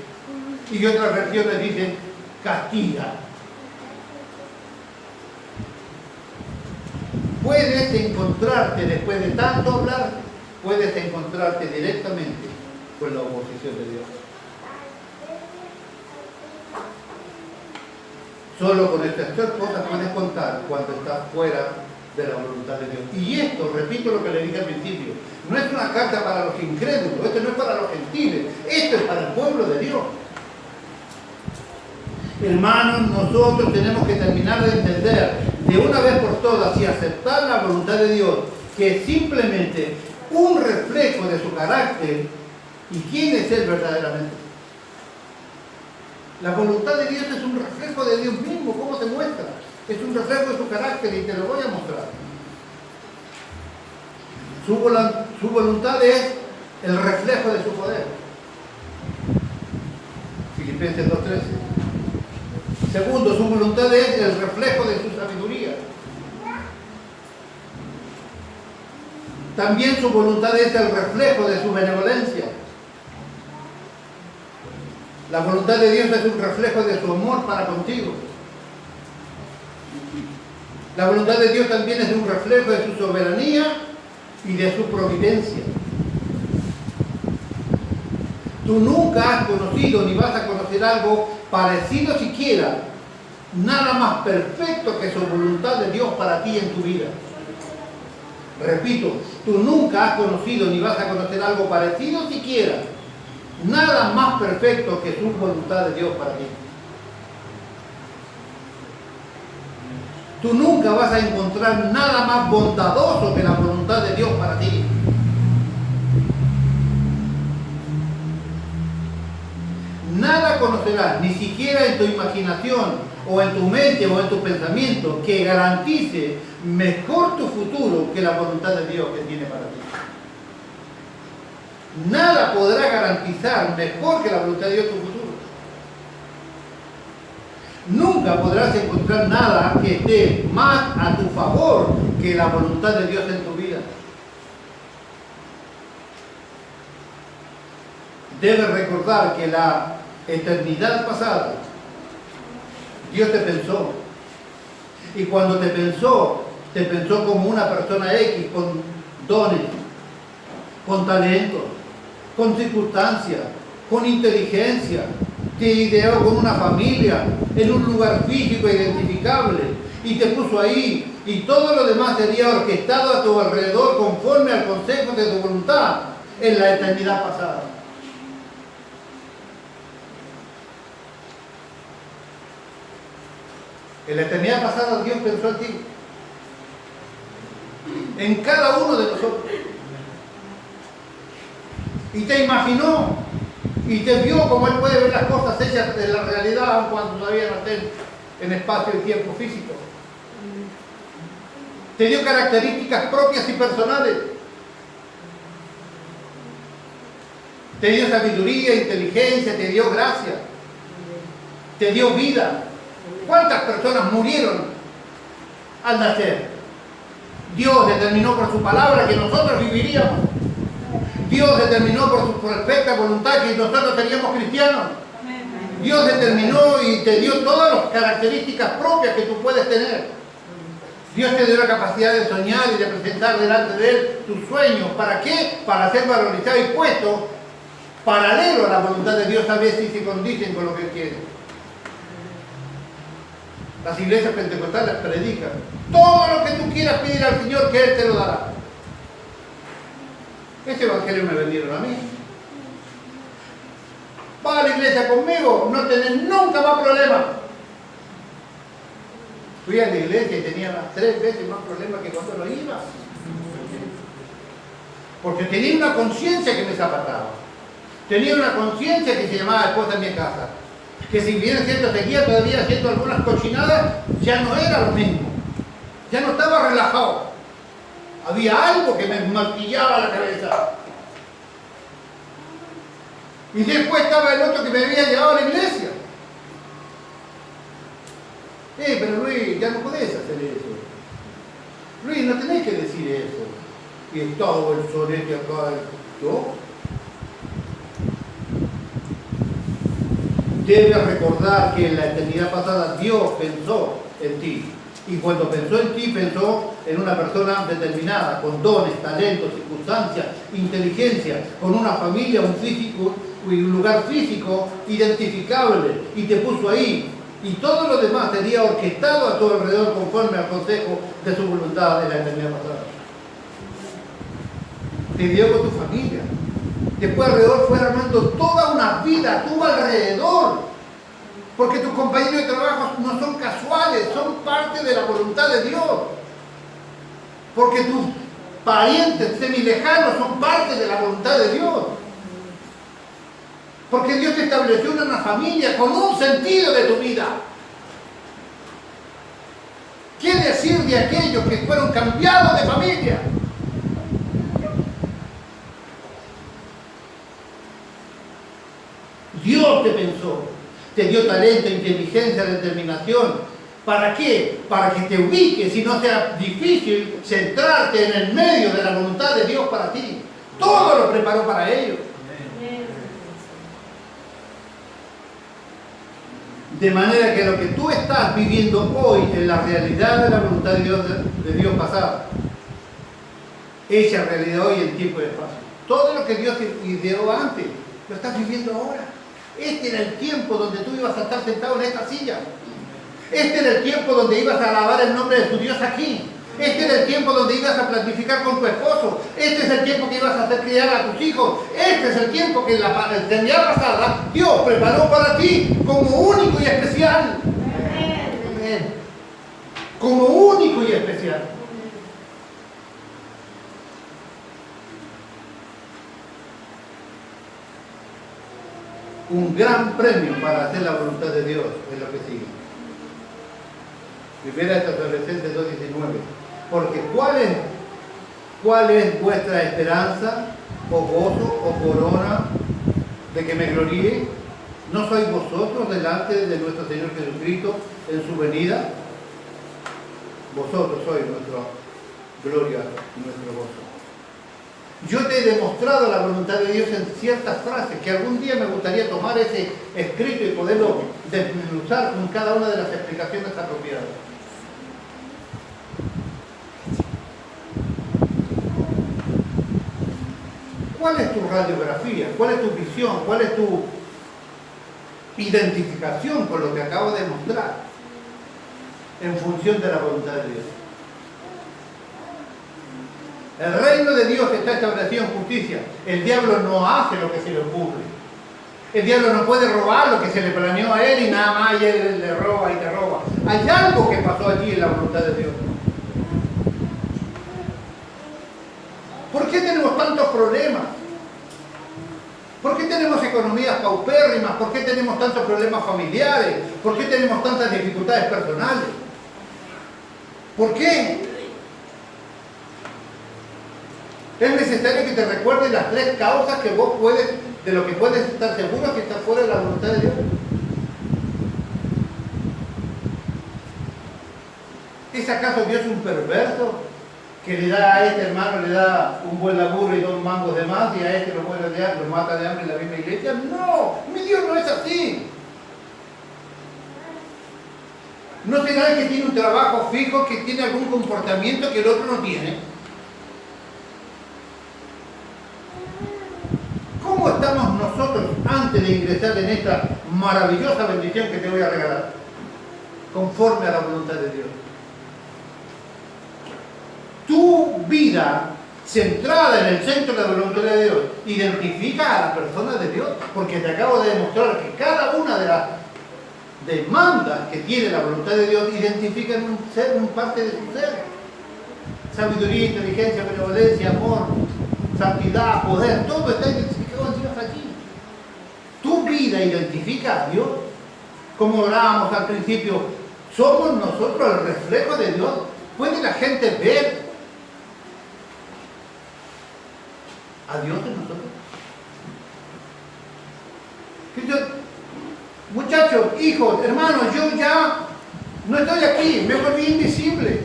Y otras versiones dicen castiga. Puedes encontrarte, después de tanto hablar, puedes encontrarte directamente con la oposición de Dios. Solo con estas tres cosas puedes contar cuando estás fuera de la voluntad de Dios. Y esto, repito lo que le dije al principio, no es una carta para los incrédulos, esto no es para los gentiles, esto es para el pueblo de Dios. Hermanos, nosotros tenemos que terminar de entender de una vez por todas y aceptar la voluntad de Dios, que es simplemente un reflejo de su carácter y quién es Él verdaderamente. La voluntad de Dios es un reflejo de Dios mismo. ¿Cómo se muestra? Es un reflejo de su carácter y te lo voy a mostrar. Su voluntad es el reflejo de su poder. Filipenses 2:13. Segundo, su voluntad es el reflejo de su sabiduría. También su voluntad es el reflejo de su benevolencia. La voluntad de Dios es un reflejo de su amor para contigo. La voluntad de Dios también es un reflejo de su soberanía y de su providencia. Tú nunca has conocido ni vas a conocer algo parecido siquiera, nada más perfecto que su voluntad de Dios para ti en tu vida. Repito, tú nunca has conocido ni vas a conocer algo parecido siquiera, nada más perfecto que su voluntad de Dios para ti. Tú nunca vas a encontrar nada más bondadoso que la voluntad de Dios para ti. Nada conocerás, ni siquiera en tu imaginación, o en tu mente, o en tu pensamiento, que garantice mejor tu futuro que la voluntad de Dios que tiene para ti. Nada podrá garantizar mejor que la voluntad de Dios tu futuro. Nunca podrás encontrar nada que esté más a tu favor que la voluntad de Dios en tu vida. Debes recordar que la eternidad pasada Dios te pensó. Y cuando te pensó como una persona X con dones, con talentos, con circunstancias, con inteligencia. Te ideó con una familia, en un lugar físico identificable, y te puso ahí, y todo lo demás sería orquestado a tu alrededor conforme al consejo de tu voluntad en la eternidad pasada. En la eternidad pasada Dios pensó en ti, en cada uno de nosotros, y te imaginó, y te vio como Él puede ver las cosas hechas de la realidad, aun cuando todavía no estén en espacio y tiempo físico. Te dio características propias y personales. Te dio sabiduría, inteligencia, te dio gracia, te dio vida. ¿Cuántas personas murieron al nacer? Dios determinó por su palabra que nosotros viviríamos. Dios determinó por su perfecta voluntad que nosotros seríamos cristianos. Dios determinó y te dio todas las características propias que tú puedes tener. Dios te dio la capacidad de soñar y de presentar delante de Él tus sueños. ¿Para qué? Para ser valorizado y puesto paralelo a la voluntad de Dios, a veces si se condicen con lo que Él quiere. Las iglesias pentecostales predican todo lo que tú quieras pedir al Señor, que Él te lo dará. Ese evangelio me vendieron a mí. Va a la iglesia conmigo, no tenés nunca más problemas. Fui a la iglesia y tenía 3 veces más problemas que cuando no iba. Porque tenía una conciencia que me zapataba. Tenía una conciencia que se llamaba esposa en mi casa. Que si bien es cierto, seguía todavía haciendo algunas cochinadas, ya no era lo mismo. Ya no estaba relajado. Había algo que me martillaba la cabeza. Y después estaba el otro que me había llevado a la iglesia. Pero Luis, ya no podés hacer eso. Luis, no tenés que decir eso. Y todo el solete acá. ¿Yo? Debes recordar que en la eternidad pasada Dios pensó en ti. Y cuando pensó en ti, pensó en una persona determinada, con dones, talentos, circunstancias, inteligencia, con una familia, un lugar físico identificable, y te puso ahí. Y todo lo demás sería orquestado a tu alrededor conforme al consejo de su voluntad en la eternidad pasada. Te dio con tu familia. Después alrededor fue armando toda una vida a tu alrededor. Porque tus compañeros de trabajo no son casuales, son parte de la voluntad de Dios. Porque tus parientes semilejanos son parte de la voluntad de Dios. Porque Dios te estableció una familia con un sentido de tu vida. ¿Qué decir de aquellos que fueron cambiados de familia? Dios te pensó, te dio talento, inteligencia, determinación. ¿Para qué? Para que te ubiques y no sea difícil centrarte en el medio de la voluntad de Dios para ti. Todo lo preparó para ellos. De manera que lo que tú estás viviendo hoy en la realidad de la voluntad de Dios pasada, hecha realidad hoy en tiempo y espacio. Todo lo que Dios te ideó antes, lo estás viviendo ahora. Este era el tiempo donde tú ibas a estar sentado en esta silla. Este era el tiempo donde ibas a alabar el nombre de tu Dios aquí. Este era el tiempo donde ibas a planificar con tu esposo. Este es el tiempo que ibas a hacer criar a tus hijos. Este es el tiempo que en la eternidad pasada Dios preparó para ti como único y especial. Amén. como único y especial. Un gran premio para hacer la voluntad de Dios es lo que sigue. Primera Tesalonicenses 2:19. Porque ¿cuál es vuestra esperanza, o gozo, o corona de que me gloríe? ¿No sois vosotros delante de nuestro Señor Jesucristo en su venida? Vosotros sois nuestra gloria y nuestro gozo. Yo te he demostrado la voluntad de Dios en ciertas frases que algún día me gustaría tomar ese escrito y poderlo desmenuzar con cada una de las explicaciones apropiadas. ¿Cuál es tu radiografía? ¿Cuál es tu visión? ¿Cuál es tu identificación con lo que acabo de mostrar en función de la voluntad de Dios? El reino de Dios está establecido en justicia. El diablo no hace lo que se le ocurre. El diablo no puede robar lo que se le planeó a él y nada más y él le roba y te roba. Hay algo que pasó allí en la voluntad de Dios. ¿Por qué tenemos tantos problemas? ¿Por qué tenemos economías paupérrimas? ¿Por qué tenemos tantos problemas familiares? ¿Por qué tenemos tantas dificultades personales? ¿Por qué? Es necesario que te recuerdes las 3 causas que vos puedes, de lo que puedes estar seguro que está fuera de la voluntad de Dios. ¿Es acaso Dios un perverso que le da a este hermano, le da un buen laburo y 2 mangos de más y a este lo mata de hambre en la misma iglesia? No, mi Dios no es así. ¿No será el que tiene un trabajo fijo, que tiene algún comportamiento que el otro no tiene? ¿Cómo estamos nosotros antes de ingresar en esta maravillosa bendición que te voy a regalar? Conforme a la voluntad de Dios. Tu vida centrada en el centro de la voluntad de Dios identifica a la persona de Dios, porque te acabo de demostrar que cada una de las demandas que tiene la voluntad de Dios identifica en un ser, un parte de su ser. Sabiduría, inteligencia, benevolencia, amor, santidad, poder, todo está identificado en Dios allí. Tu vida identifica a Dios. Como orábamos al principio, somos nosotros el reflejo de Dios. ¿Puede la gente ver a Dios en nosotros? Muchachos, hijos, hermanos, yo ya no estoy aquí, me volví invisible,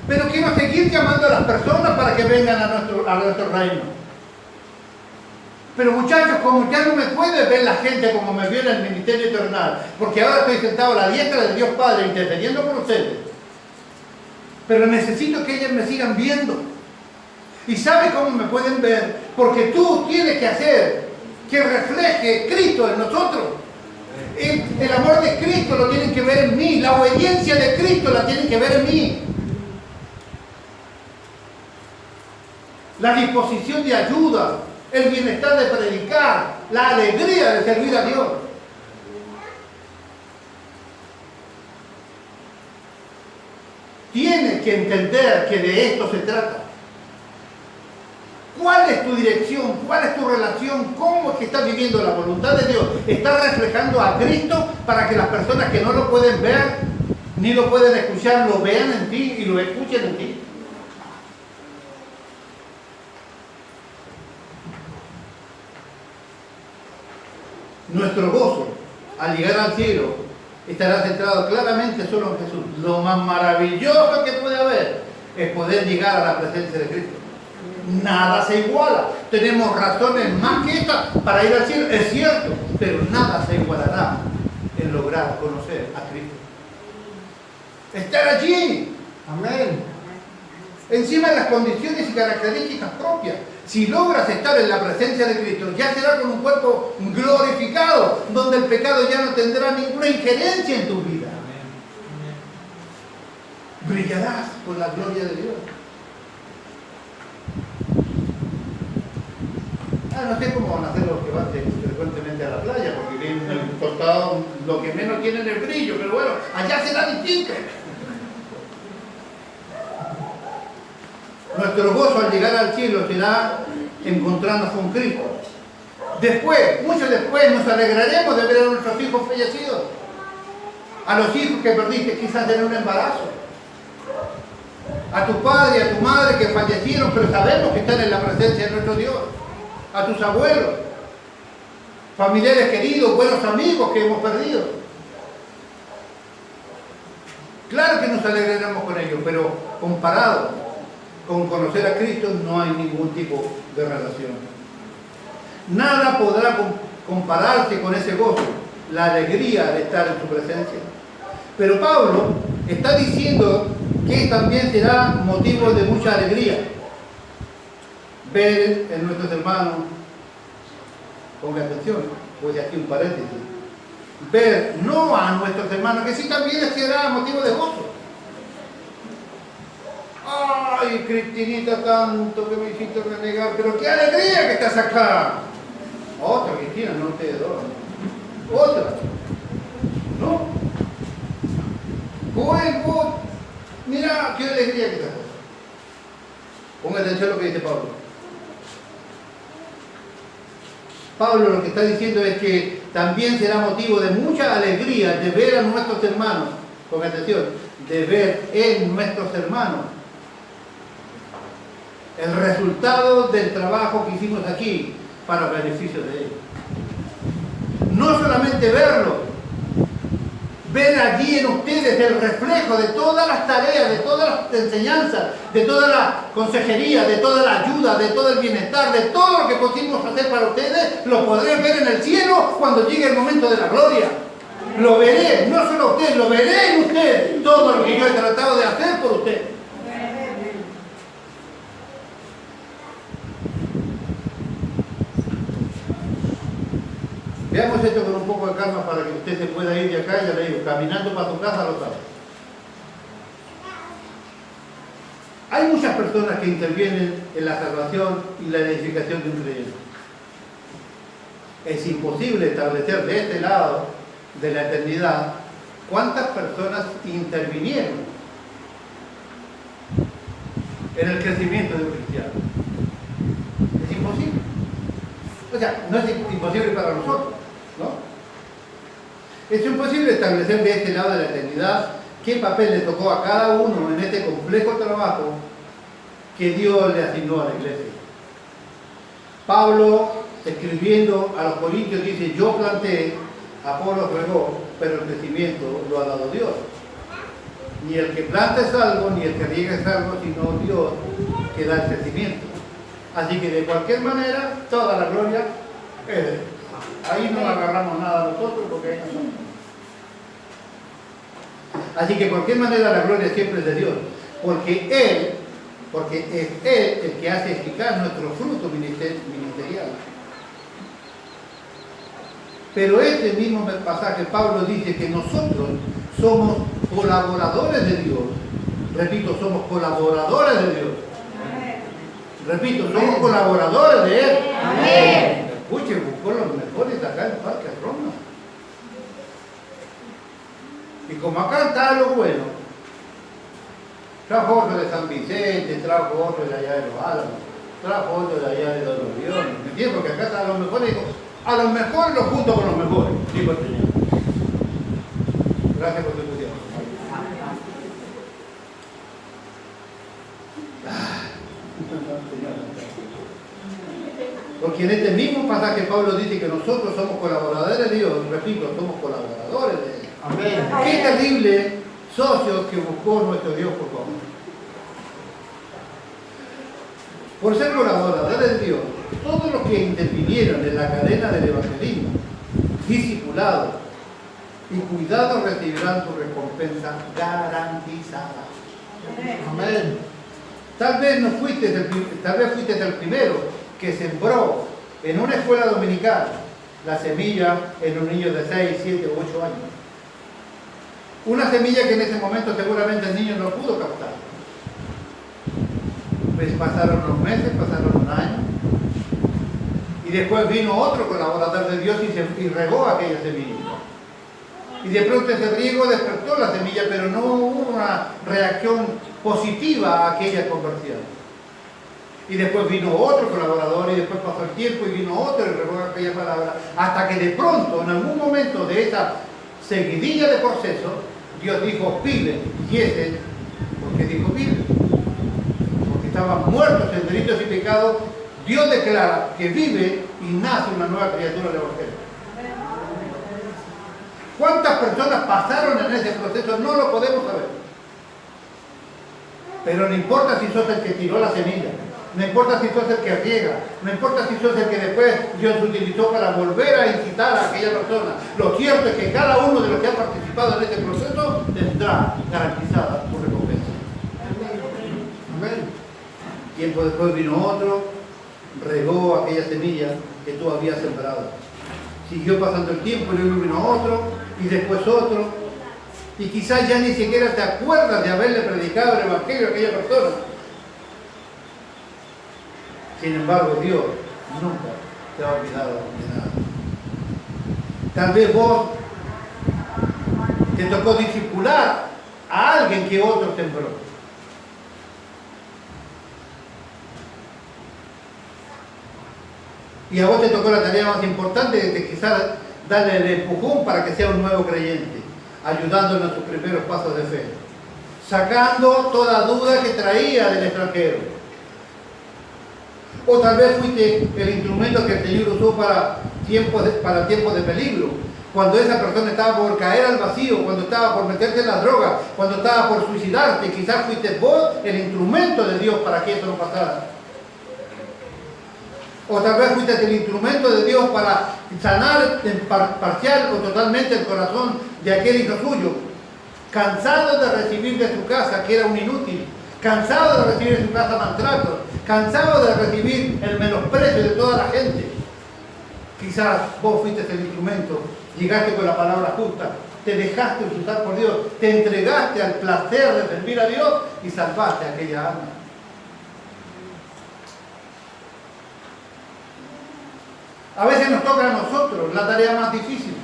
pero quiero seguir llamando a las personas para que vengan a nuestro reino. Pero muchachos, como ya no me puede ver la gente como me vio en el ministerio eternal, porque ahora estoy sentado a la diestra de Dios Padre intercediendo por ustedes, pero necesito que ellos me sigan viendo. ¿Y sabe cómo me pueden ver? Porque tú tienes que hacer que refleje Cristo en nosotros. El amor de Cristo lo tienen que ver en mí. La obediencia de Cristo la tienen que ver en mí. La disposición de ayuda, el bienestar de predicar, la alegría de servir a Dios. Tienes que entender que de esto se trata. ¿Cuál es tu dirección? ¿Cuál es tu relación? ¿Cómo es que estás viviendo la voluntad de Dios? ¿Estás reflejando a Cristo para que las personas que no lo pueden ver ni lo pueden escuchar lo vean en ti y lo escuchen en ti? Nuestro gozo al llegar al cielo estará centrado claramente solo en Jesús. Lo más maravilloso que puede haber es poder llegar a la presencia de Cristo. Nada se iguala. Tenemos razones más que estas para ir al cielo, es cierto, pero nada se igualará en lograr conocer a Cristo. Estar allí. Amén. Encima de las condiciones y características propias. Si logras estar en la presencia de Cristo, ya será con un cuerpo glorificado, donde el pecado ya no tendrá ninguna injerencia en tu vida. Brillarás con la gloria de Dios. No sé cómo van a hacer los que van frecuentemente a la playa, porque vienen en el costado lo que menos tienen el brillo, pero bueno, allá será distinto. Nuestro gozo al llegar al cielo será encontrarnos con Cristo. Después, mucho después, nos alegraremos de ver a nuestros hijos fallecidos. A los hijos que perdiste quizás en un embarazo. A tu padre y a tu madre que fallecieron, pero sabemos que están en la presencia de nuestro Dios. A tus abuelos, familiares queridos, buenos amigos que hemos perdido. Claro que nos alegraremos con ellos, pero comparado con conocer a Cristo no hay ningún tipo de relación. Nada podrá compararse con ese gozo, la alegría de estar en su presencia. Pero Pablo está diciendo que también será motivo de mucha alegría ver en nuestros hermanos, ponga atención, pues aquí un paréntesis, ver no a nuestros hermanos, que sí también será motivo de gozo. Ay, Cristinita, tanto que me hiciste renegar, pero qué alegría que estás acá. Otra, Cristina, no te doy. Otra. ¿No? Vos, mira, qué alegría que estás. Ponga atención a lo que dice Pablo. Pablo lo que está diciendo es que también será motivo de mucha alegría de ver a nuestros hermanos, ponga atención, de ver en nuestros hermanos el resultado del trabajo que hicimos aquí para beneficio de ellos. No solamente verlo, ver allí en ustedes el reflejo de todas las tareas, de todas las enseñanzas, de toda la consejería, de toda la ayuda, de todo el bienestar, de todo lo que pusimos hacer para ustedes, lo podré ver en el cielo cuando llegue el momento de la gloria. Lo veré, no solo a usted, lo veré en usted, todo lo que yo he tratado de hacer por usted. Veamos esto con un poco de calma para que usted se pueda ir de acá, ya le digo, caminando para tu casa lo sabe. Hay muchas personas que intervienen en la salvación y la edificación de un creyente. Es imposible establecer de este lado de la eternidad cuántas personas intervinieron en el crecimiento de un cristiano. Es imposible. O sea, no es imposible para nosotros, ¿no? Es imposible establecer de este lado de la eternidad qué papel le tocó a cada uno en este complejo trabajo que Dios le asignó a la iglesia. Pablo, escribiendo a los Corintios, dice: yo planté, Apolo regó, pero el crecimiento lo ha dado Dios. Ni el que planta es algo, ni el que riega es algo, sino Dios que da el crecimiento. Así que de cualquier manera, toda la gloria es de Dios. Ahí no agarramos nada nosotros porque ahí no somos. Así que de cualquier manera la gloria siempre es de Dios. Porque es Él el que hace eficaz nuestro fruto ministerial. Pero este mismo pasaje, Pablo dice que nosotros somos colaboradores de Dios. Repito, somos colaboradores de Dios. Repito, somos colaboradores de Él. Amén. Escuchen, buscó los mejores de acá en Parque Roma. Y como acá está lo bueno, trajo otro de San Vicente, trajo otro de allá de los Álamos, trajo otro de allá de los Aviones. ¿Me entiendes? Porque acá están los mejores. Digo, a los mejores los junto con los mejores. Digo el Señor. Gracias por tu tiempo. Porque en este mismo pasaje Pablo dice que nosotros somos colaboradores de Dios, repito, somos colaboradores de Él. Amén. Qué terrible socio que buscó nuestro Dios, por favor. Por ser colaboradores de Dios, todos los que intervinieron en la cadena del evangelismo, discipulados y cuidados recibirán su recompensa garantizada. Amén. Tal vez fuiste el primero que sembró en una escuela dominical la semilla en un niño de 6, 7 u 8 años. Una semilla que en ese momento seguramente el niño no pudo captar. Pues pasaron unos meses, pasaron un año, y después vino otro colaborador de Dios y regó aquella semilla. Y de pronto ese riego despertó la semilla, pero no hubo una reacción positiva a aquella conversión. Y después vino otro colaborador y después pasó el tiempo y vino otro y revocó aquella palabra. Hasta que de pronto, en algún momento de esa seguidilla de procesos, Dios dijo, vive. Y ese, ¿por qué dijo vive? Porque estaban muertos en delitos y pecados. Dios declara que vive y nace una nueva criatura del Evangelio. ¿Cuántas personas pasaron en ese proceso? No lo podemos saber. Pero no importa si sos el que tiró la semilla. No importa si sos el que riega, no importa si sos el que después Dios utilizó para volver a incitar a aquella persona. Lo cierto es que cada uno de los que ha participado en este proceso tendrá garantizada su recompensa. Amén. Tiempo después vino otro, regó aquella semilla que tú habías sembrado. Siguió pasando el tiempo y luego vino otro y después otro. Y quizás ya ni siquiera te acuerdas de haberle predicado el Evangelio a aquella persona. Sin embargo, Dios nunca te ha olvidado de nada. Tal vez vos te tocó discipular a alguien que otro sembró. Y a vos te tocó la tarea más importante de quizás darle el empujón para que sea un nuevo creyente, ayudándolo en sus primeros pasos de fe, sacando toda duda que traía del extranjero. O tal vez fuiste el instrumento que el Señor usó para tiempos de peligro. Cuando esa persona estaba por caer al vacío, cuando estaba por meterse en la droga, cuando estaba por suicidarte, quizás fuiste vos el instrumento de Dios para que eso no pasara. O tal vez fuiste el instrumento de Dios para sanar parcial o totalmente el corazón de aquel hijo suyo, cansado de recibir de su casa que era un inútil, cansado de recibir en su casa maltratos, cansado de recibir el menosprecio de toda la gente. Quizás vos fuiste el instrumento, llegaste con la palabra justa, te dejaste usar por Dios, te entregaste al placer de servir a Dios y salvaste a aquella alma. A veces nos toca a nosotros la tarea más difícil.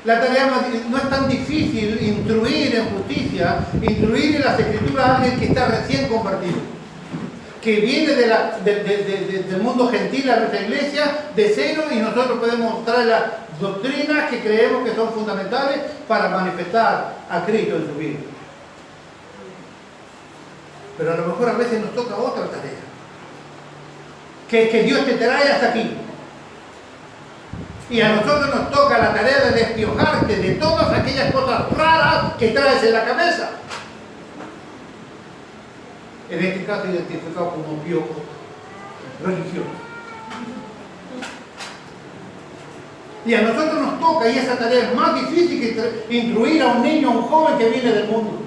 La tarea no es tan difícil instruir en justicia, instruir en las escrituras a alguien que está recién convertido, que viene del mundo gentil a nuestra iglesia de cero y nosotros podemos mostrar las doctrinas que creemos que son fundamentales para manifestar a Cristo en su vida. Pero a lo mejor a veces nos toca otra tarea, que Dios te trae hasta aquí. Y a nosotros nos toca la tarea de despiojarte de todas aquellas cosas raras que traes en la cabeza. En este caso identificado como piojo religioso. Y a nosotros nos toca, y esa tarea es más difícil que instruir a un niño, a un joven que viene del mundo,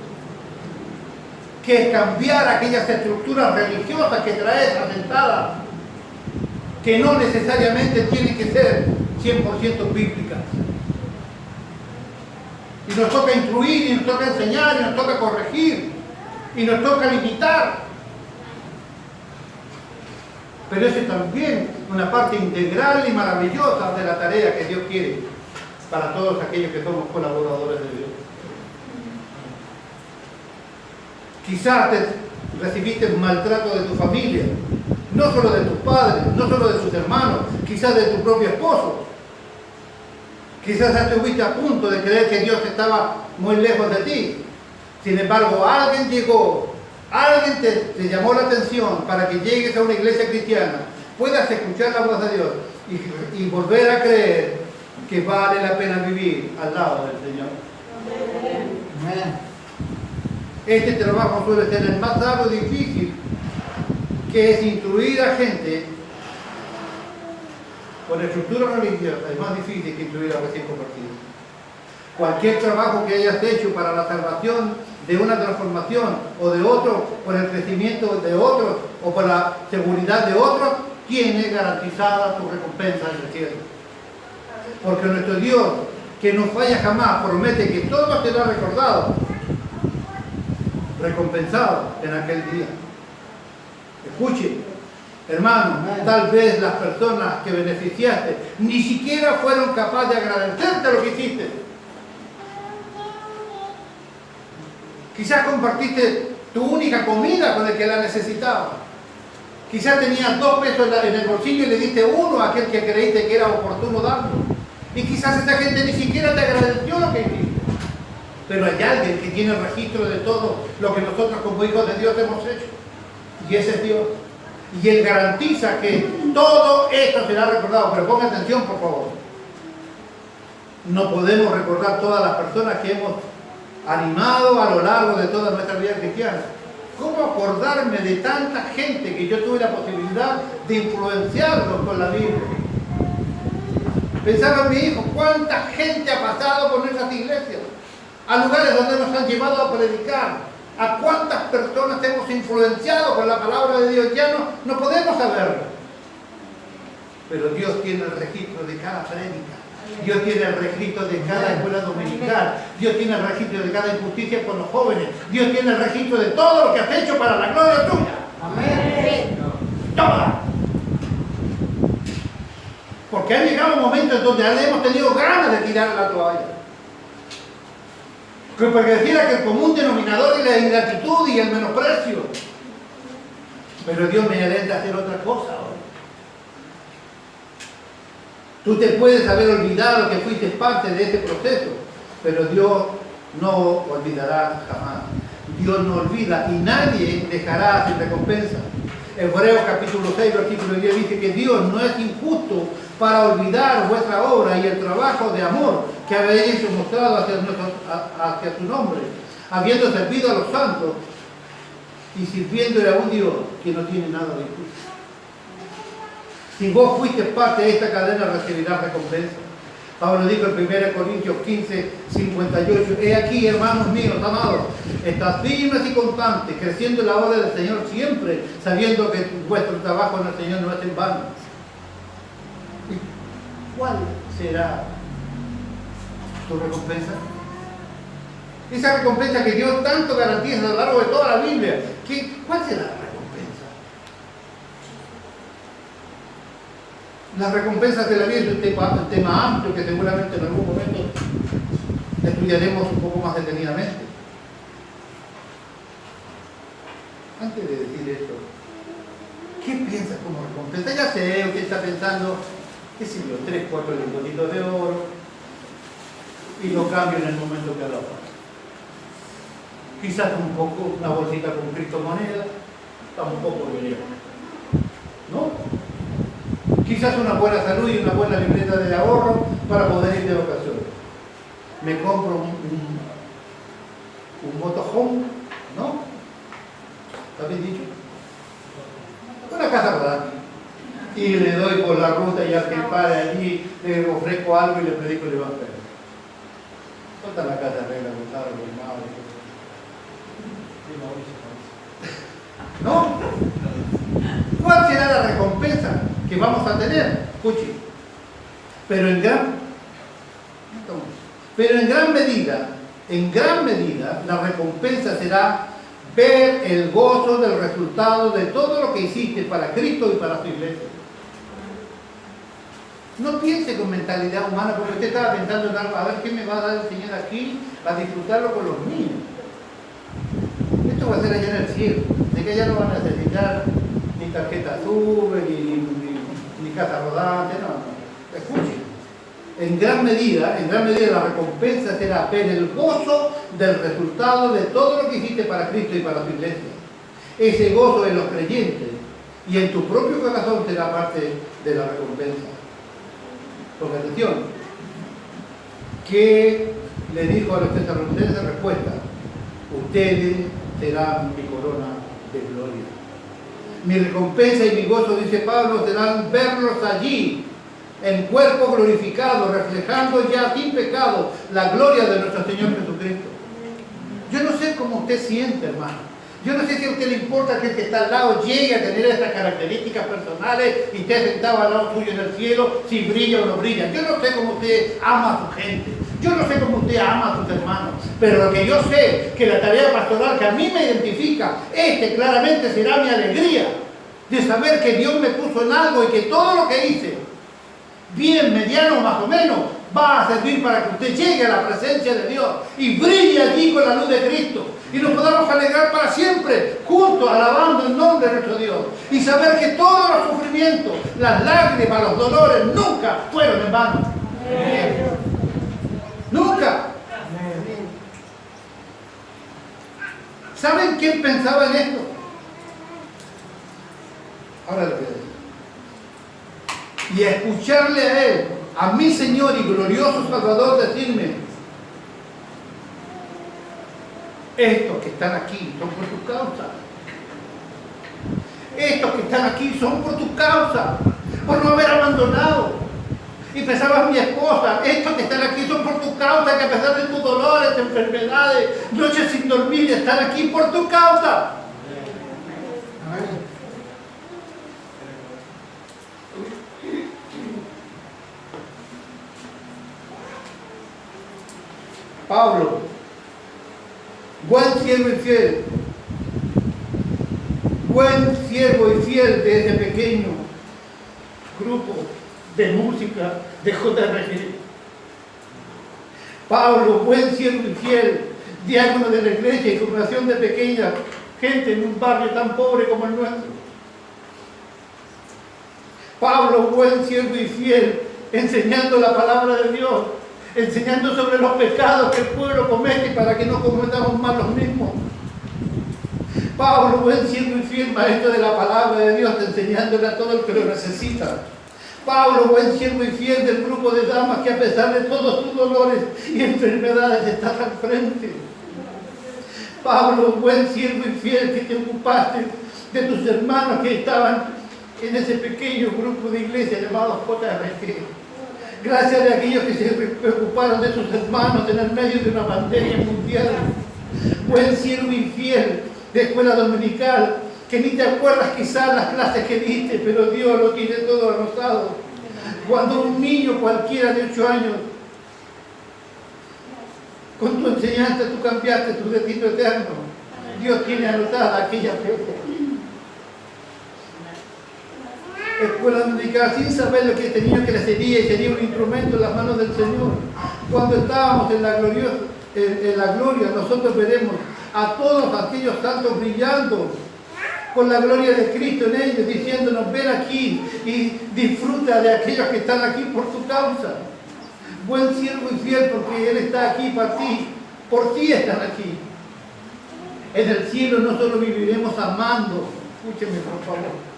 que es cambiar aquellas estructuras religiosas que traes asentadas, que no necesariamente tienen que ser 100% bíblicas. Y nos toca instruir, y nos toca enseñar, y nos toca corregir, y nos toca limitar. Pero eso es también una parte integral y maravillosa de la tarea que Dios quiere para todos aquellos que somos colaboradores de Dios. Quizás recibiste maltrato de tu familia, no solo de tus padres, no solo de tus hermanos, quizás de tu propio esposo. Quizás estuviste a punto de creer que Dios estaba muy lejos de ti. Sin embargo, alguien llegó, alguien te llamó la atención para que llegues a una iglesia cristiana, puedas escuchar la voz de Dios y volver a creer que vale la pena vivir al lado del Señor. Amén. Este trabajo suele ser el más arduo y difícil, que es instruir a gente con estructura religiosa. Es más difícil que instruir a recién convertidos. Cualquier trabajo que hayas hecho para la salvación de una transformación o de otro, por el crecimiento de otros o por la seguridad de otros, tiene garantizada tu recompensa en el cielo. Porque nuestro Dios, que no falla jamás, promete que todo será recordado, recompensado en aquel día. Escuche, hermano, tal vez las personas que beneficiaste ni siquiera fueron capaces de agradecerte lo que hiciste. Quizás compartiste tu única comida con el que la necesitaba. Quizás tenías 2 pesos en el bolsillo y le diste 1 a aquel que creíste que era oportuno darlo. Y quizás esta gente ni siquiera te agradeció lo que hiciste. Pero hay alguien que tiene el registro de todo lo que nosotros como hijos de Dios hemos hecho. Y ese es Dios. Y Él garantiza que todo esto será recordado. Pero ponga atención, por favor. No podemos recordar todas las personas que hemos animado a lo largo de toda nuestra vida cristiana. ¿Cómo acordarme de tanta gente que yo tuve la posibilidad de influenciarlos con la Biblia? Pensaba en mi hijo, ¿cuánta gente ha pasado por nuestras iglesias? A lugares donde nos han llevado a predicar. ¿A cuántas personas hemos influenciado con la palabra de Dios? Ya no podemos saberlo. Pero Dios tiene el registro de cada prédica. Dios tiene el registro de cada escuela dominical. Dios tiene el registro de cada injusticia con los jóvenes. Dios tiene el registro de todo lo que has hecho para la gloria tuya. Amén. Toda. Porque ha llegado un momento en donde hemos tenido ganas de tirar la toalla. Que pareciera que el común denominador es la ingratitud y el menosprecio. Pero Dios me alenta a hacer otra cosa ahora. Tú te puedes haber olvidado que fuiste parte de ese proceso, pero Dios no olvidará jamás. Dios no olvida y nadie dejará sin recompensa. Hebreos capítulo 6, versículo 10 dice que Dios no es injusto para olvidar vuestra obra y el trabajo de amor que habéis mostrado hacia su nombre, habiendo servido a los santos y sirviéndole a un Dios que no tiene nada de injusto. Si vos fuiste parte de esta cadena, recibirás recompensa. Pablo dijo en 1 Corintios 15, 58, he aquí, hermanos míos, amados, estad firmes y constantes, creciendo en la obra del Señor siempre, sabiendo que vuestro trabajo en el Señor no es en vano. ¿Y cuál será tu recompensa? Esa recompensa que Dios tanto garantiza a lo largo de toda la Biblia. ¿Cuál será la recompensa? Las recompensas de la vida es un tema amplio que seguramente en algún momento estudiaremos un poco más detenidamente. Antes de decir esto, ¿qué piensas como recompensa? Ya sé, usted está pensando, qué sé yo, 3, 4 lingotitos de oro y lo cambio en el momento que haga falta. Quizás un poco, una bolsita con criptomonedas, tampoco lo llevo. ¿No? Quizás una buena salud y una buena libreta de ahorro para poder ir de vacaciones. Me compro un motorhome, ¿no? ¿Está bien dicho? Una casa grande. Y le doy por la ruta y al que pare allí, le ofrezco algo y le predico el evangelio. ¿Dónde está la casa regla, Gonzalo, ¿no? ¿Cuál será la recompensa que vamos a tener? Escuche. Pero en gran medida, la recompensa será ver el gozo del resultado de todo lo que hiciste para Cristo y para su iglesia. No piense con mentalidad humana, porque usted estaba pensando en algo, a ver qué me va a dar el Señor aquí, a disfrutarlo con los míos. Esto va a ser allá en el cielo, de que allá no van a necesitar ni tarjeta Uber, ni casa rodante, no. Escuchen, en gran medida la recompensa será ver el gozo del resultado de todo lo que hiciste para Cristo y para su iglesia. Ese gozo en los creyentes y en tu propio corazón será parte de la recompensa. Con atención, ¿qué le dijo a los tesalonicenses? Respuesta: ustedes serán mi corona de gloria. Mi recompensa y mi gozo, dice Pablo, serán verlos allí, en cuerpo glorificado, reflejando ya sin pecado la gloria de nuestro Señor Jesucristo. Yo no sé cómo usted siente, hermano. Yo no sé si a usted le importa que el que está al lado llegue a tener estas características personales y esté sentado al lado suyo en el cielo, si brilla o no brilla. Yo no sé cómo usted ama a su gente. Yo no sé cómo usted ama a sus hermanos. Pero lo que yo sé, que la tarea pastoral que a mí me identifica, claramente será mi alegría de saber que Dios me puso en algo y que todo lo que hice, bien, mediano, más o menos, va a servir para que usted llegue a la presencia de Dios y brille allí con la luz de Cristo y nos podamos alegrar estar para siempre juntos alabando el nombre de nuestro Dios y saber que todos los sufrimientos, las lágrimas, los dolores nunca fueron en vano. Nunca. ¿Saben quién pensaba en esto? Ahora lo voy a decir. Y a escucharle a Él, a mi Señor y glorioso Salvador, decirme: estos que están aquí son por tu causa. Estos que están aquí son por tu causa, por no haber abandonado. Y pensaba mi esposa: estos que están aquí son por tu causa, que a pesar de tus dolores, enfermedades, noches sin dormir, están aquí por tu causa. Pablo, buen siervo y fiel, buen siervo y fiel de ese pequeño grupo de música de JRG. Pablo, buen siervo y fiel, diácono de la iglesia y congregación de pequeña gente en un barrio tan pobre como el nuestro. Pablo, buen siervo y fiel, enseñando la palabra de Dios, enseñando sobre los pecados que el pueblo comete para que no cometamos más los mismos. Pablo, buen siervo y fiel, maestro de la palabra de Dios, enseñándole a todo el que lo necesita. Pablo, buen siervo y fiel del grupo de damas que a pesar de todos sus dolores y enfermedades está al frente. Pablo, buen siervo y fiel que te ocupaste de tus hermanos que estaban en ese pequeño grupo de iglesia llamado JRG. Gracias a aquellos que se preocuparon de sus hermanos en el medio de una pandemia mundial. Buen siervo y fiel de escuela dominical, que ni te acuerdas quizás las clases que diste, pero Dios lo tiene todo anotado. Cuando un niño cualquiera de 8 años, con tu enseñanza tú cambiaste tu destino eterno, Dios tiene anotada aquella fecha. Escuela dominical sin saber lo que este niño crecería y sería un instrumento en las manos del Señor. Cuando estábamos en la gloria, nosotros veremos a todos aquellos santos brillando con la gloria de Cristo en ellos, diciéndonos: ven aquí y disfruta de aquellos que están aquí por tu causa. Buen siervo y fiel, porque Él está aquí para ti, por ti están aquí. En el cielo no solo viviremos amando, escúcheme por favor.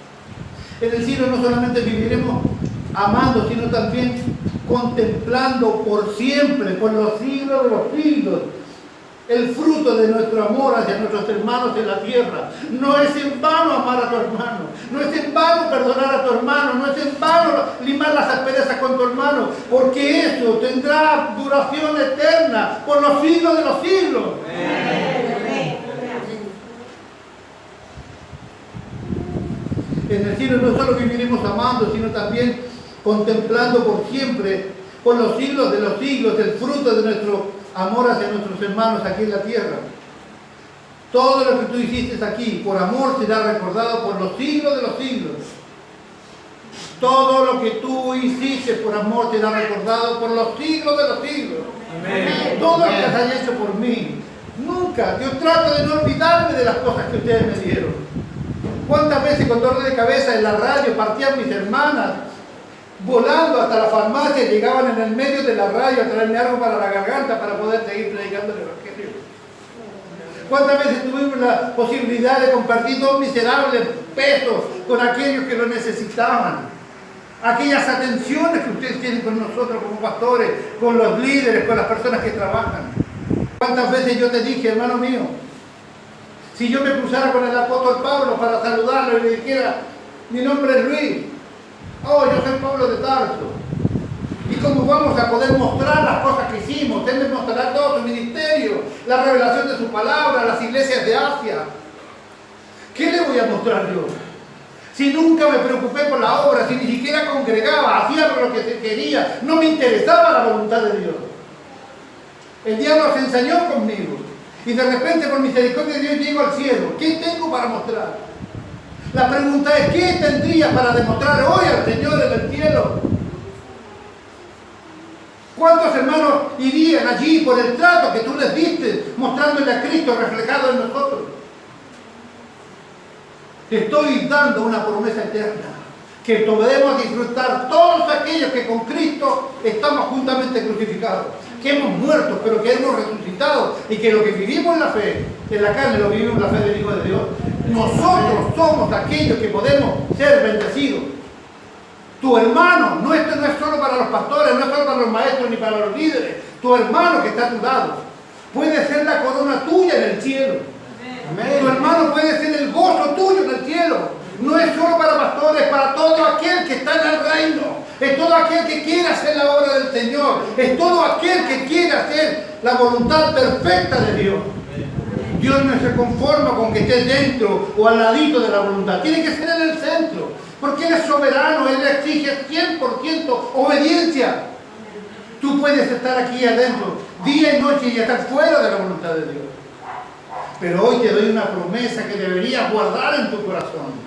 En el cielo no solamente viviremos amando, sino también contemplando por siempre, por los siglos de los siglos, el fruto de nuestro amor hacia nuestros hermanos en la tierra. No es en vano amar a tu hermano, no es en vano perdonar a tu hermano, no es en vano limar las asperezas con tu hermano, porque eso tendrá duración eterna por los siglos de los siglos. En el cielo no solo viviremos amando, sino también contemplando por siempre, por los siglos de los siglos, el fruto de nuestro amor hacia nuestros hermanos aquí en la tierra. Todo lo que tú hiciste aquí, por amor, será recordado por los siglos de los siglos. Todo lo que tú hiciste por amor será recordado por los siglos de los siglos. Amén. Todo lo que has hecho por mí. Nunca. Yo trato de no olvidarme de las cosas que ustedes me dieron. ¿Cuántas veces con dolor de cabeza en la radio partían mis hermanas volando hasta la farmacia y llegaban en el medio de la radio a traerme algo para la garganta para poder seguir predicando el Evangelio? ¿Cuántas veces tuvimos la posibilidad de compartir 2 miserables pesos con aquellos que lo necesitaban? Aquellas atenciones que ustedes tienen con nosotros como pastores, con los líderes, con las personas que trabajan. ¿Cuántas veces yo te dije, hermano mío, si yo me cruzara con el apóstol Pablo para saludarlo y le dijera: mi nombre es Luis, oh, yo soy Pablo de Tarso, y cómo vamos a poder mostrar las cosas que hicimos? Él me mostrará todo su ministerio, la revelación de su palabra, las iglesias de Asia. ¿Qué le voy a mostrar yo? Si nunca me preocupé por la obra, si ni siquiera congregaba, hacía lo que se quería, no me interesaba la voluntad de Dios. El diablo se ensañó conmigo. Y de repente, por misericordia de Dios, llego al cielo. ¿Qué tengo para mostrar? La pregunta es: ¿qué tendría para demostrar hoy al Señor en el cielo? ¿Cuántos hermanos irían allí por el trato que tú les diste, mostrándole a Cristo reflejado en nosotros? Te estoy dando una promesa eterna, que podemos disfrutar todos aquellos que con Cristo estamos juntamente crucificados, que hemos muerto, pero que hemos resucitado, y que lo que vivimos en la fe, en la carne, lo vivimos en la fe del Hijo de Dios. Nosotros somos aquellos que podemos ser bendecidos. Tu hermano, no, esto no es solo para los pastores, no es solo para los maestros ni para los líderes. Tu hermano que está a tu lado puede ser la corona tuya en el cielo. Amén. Tu hermano puede ser el gozo tuyo en el cielo. No es solo para pastores, para todo aquel que está en el reino. Es todo aquel que quiere hacer la obra del Señor. Es todo aquel que quiere hacer la voluntad perfecta de Dios. Dios no se conforma con que estés dentro o al ladito de la voluntad. Tiene que ser en el centro. Porque Él es soberano. Él exige 100% obediencia. Tú puedes estar aquí adentro, día y noche, y estar fuera de la voluntad de Dios. Pero hoy te doy una promesa que deberías guardar en tu corazón.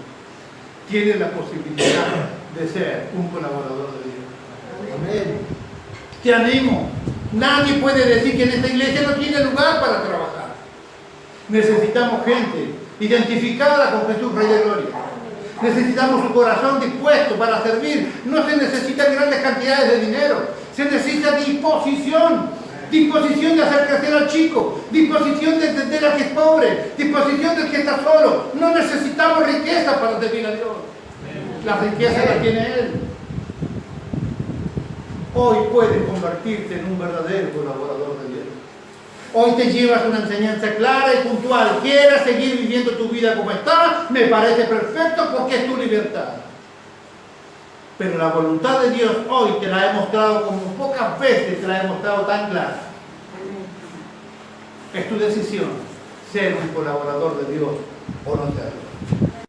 Tienes la posibilidad de ser un colaborador de Dios. Amén. Te animo. Nadie puede decir que en esta iglesia no tiene lugar para trabajar. Necesitamos gente identificada con Jesús, Rey de Gloria. Necesitamos un corazón dispuesto para servir. No se necesitan grandes cantidades de dinero. Se necesita disposición. Disposición de hacer crecer al chico, disposición de entender al que es pobre, disposición del que está solo. No necesitamos riqueza para servir a Dios. La riqueza la tiene Él. Hoy puedes convertirte en un verdadero colaborador de Dios. Hoy te llevas una enseñanza clara y puntual. ¿Quieres seguir viviendo tu vida como está? Me parece perfecto porque es tu libertad. Pero la voluntad de Dios hoy te la he mostrado como pocas veces te la he mostrado tan clara. Es tu decisión ser un colaborador de Dios o no serlo.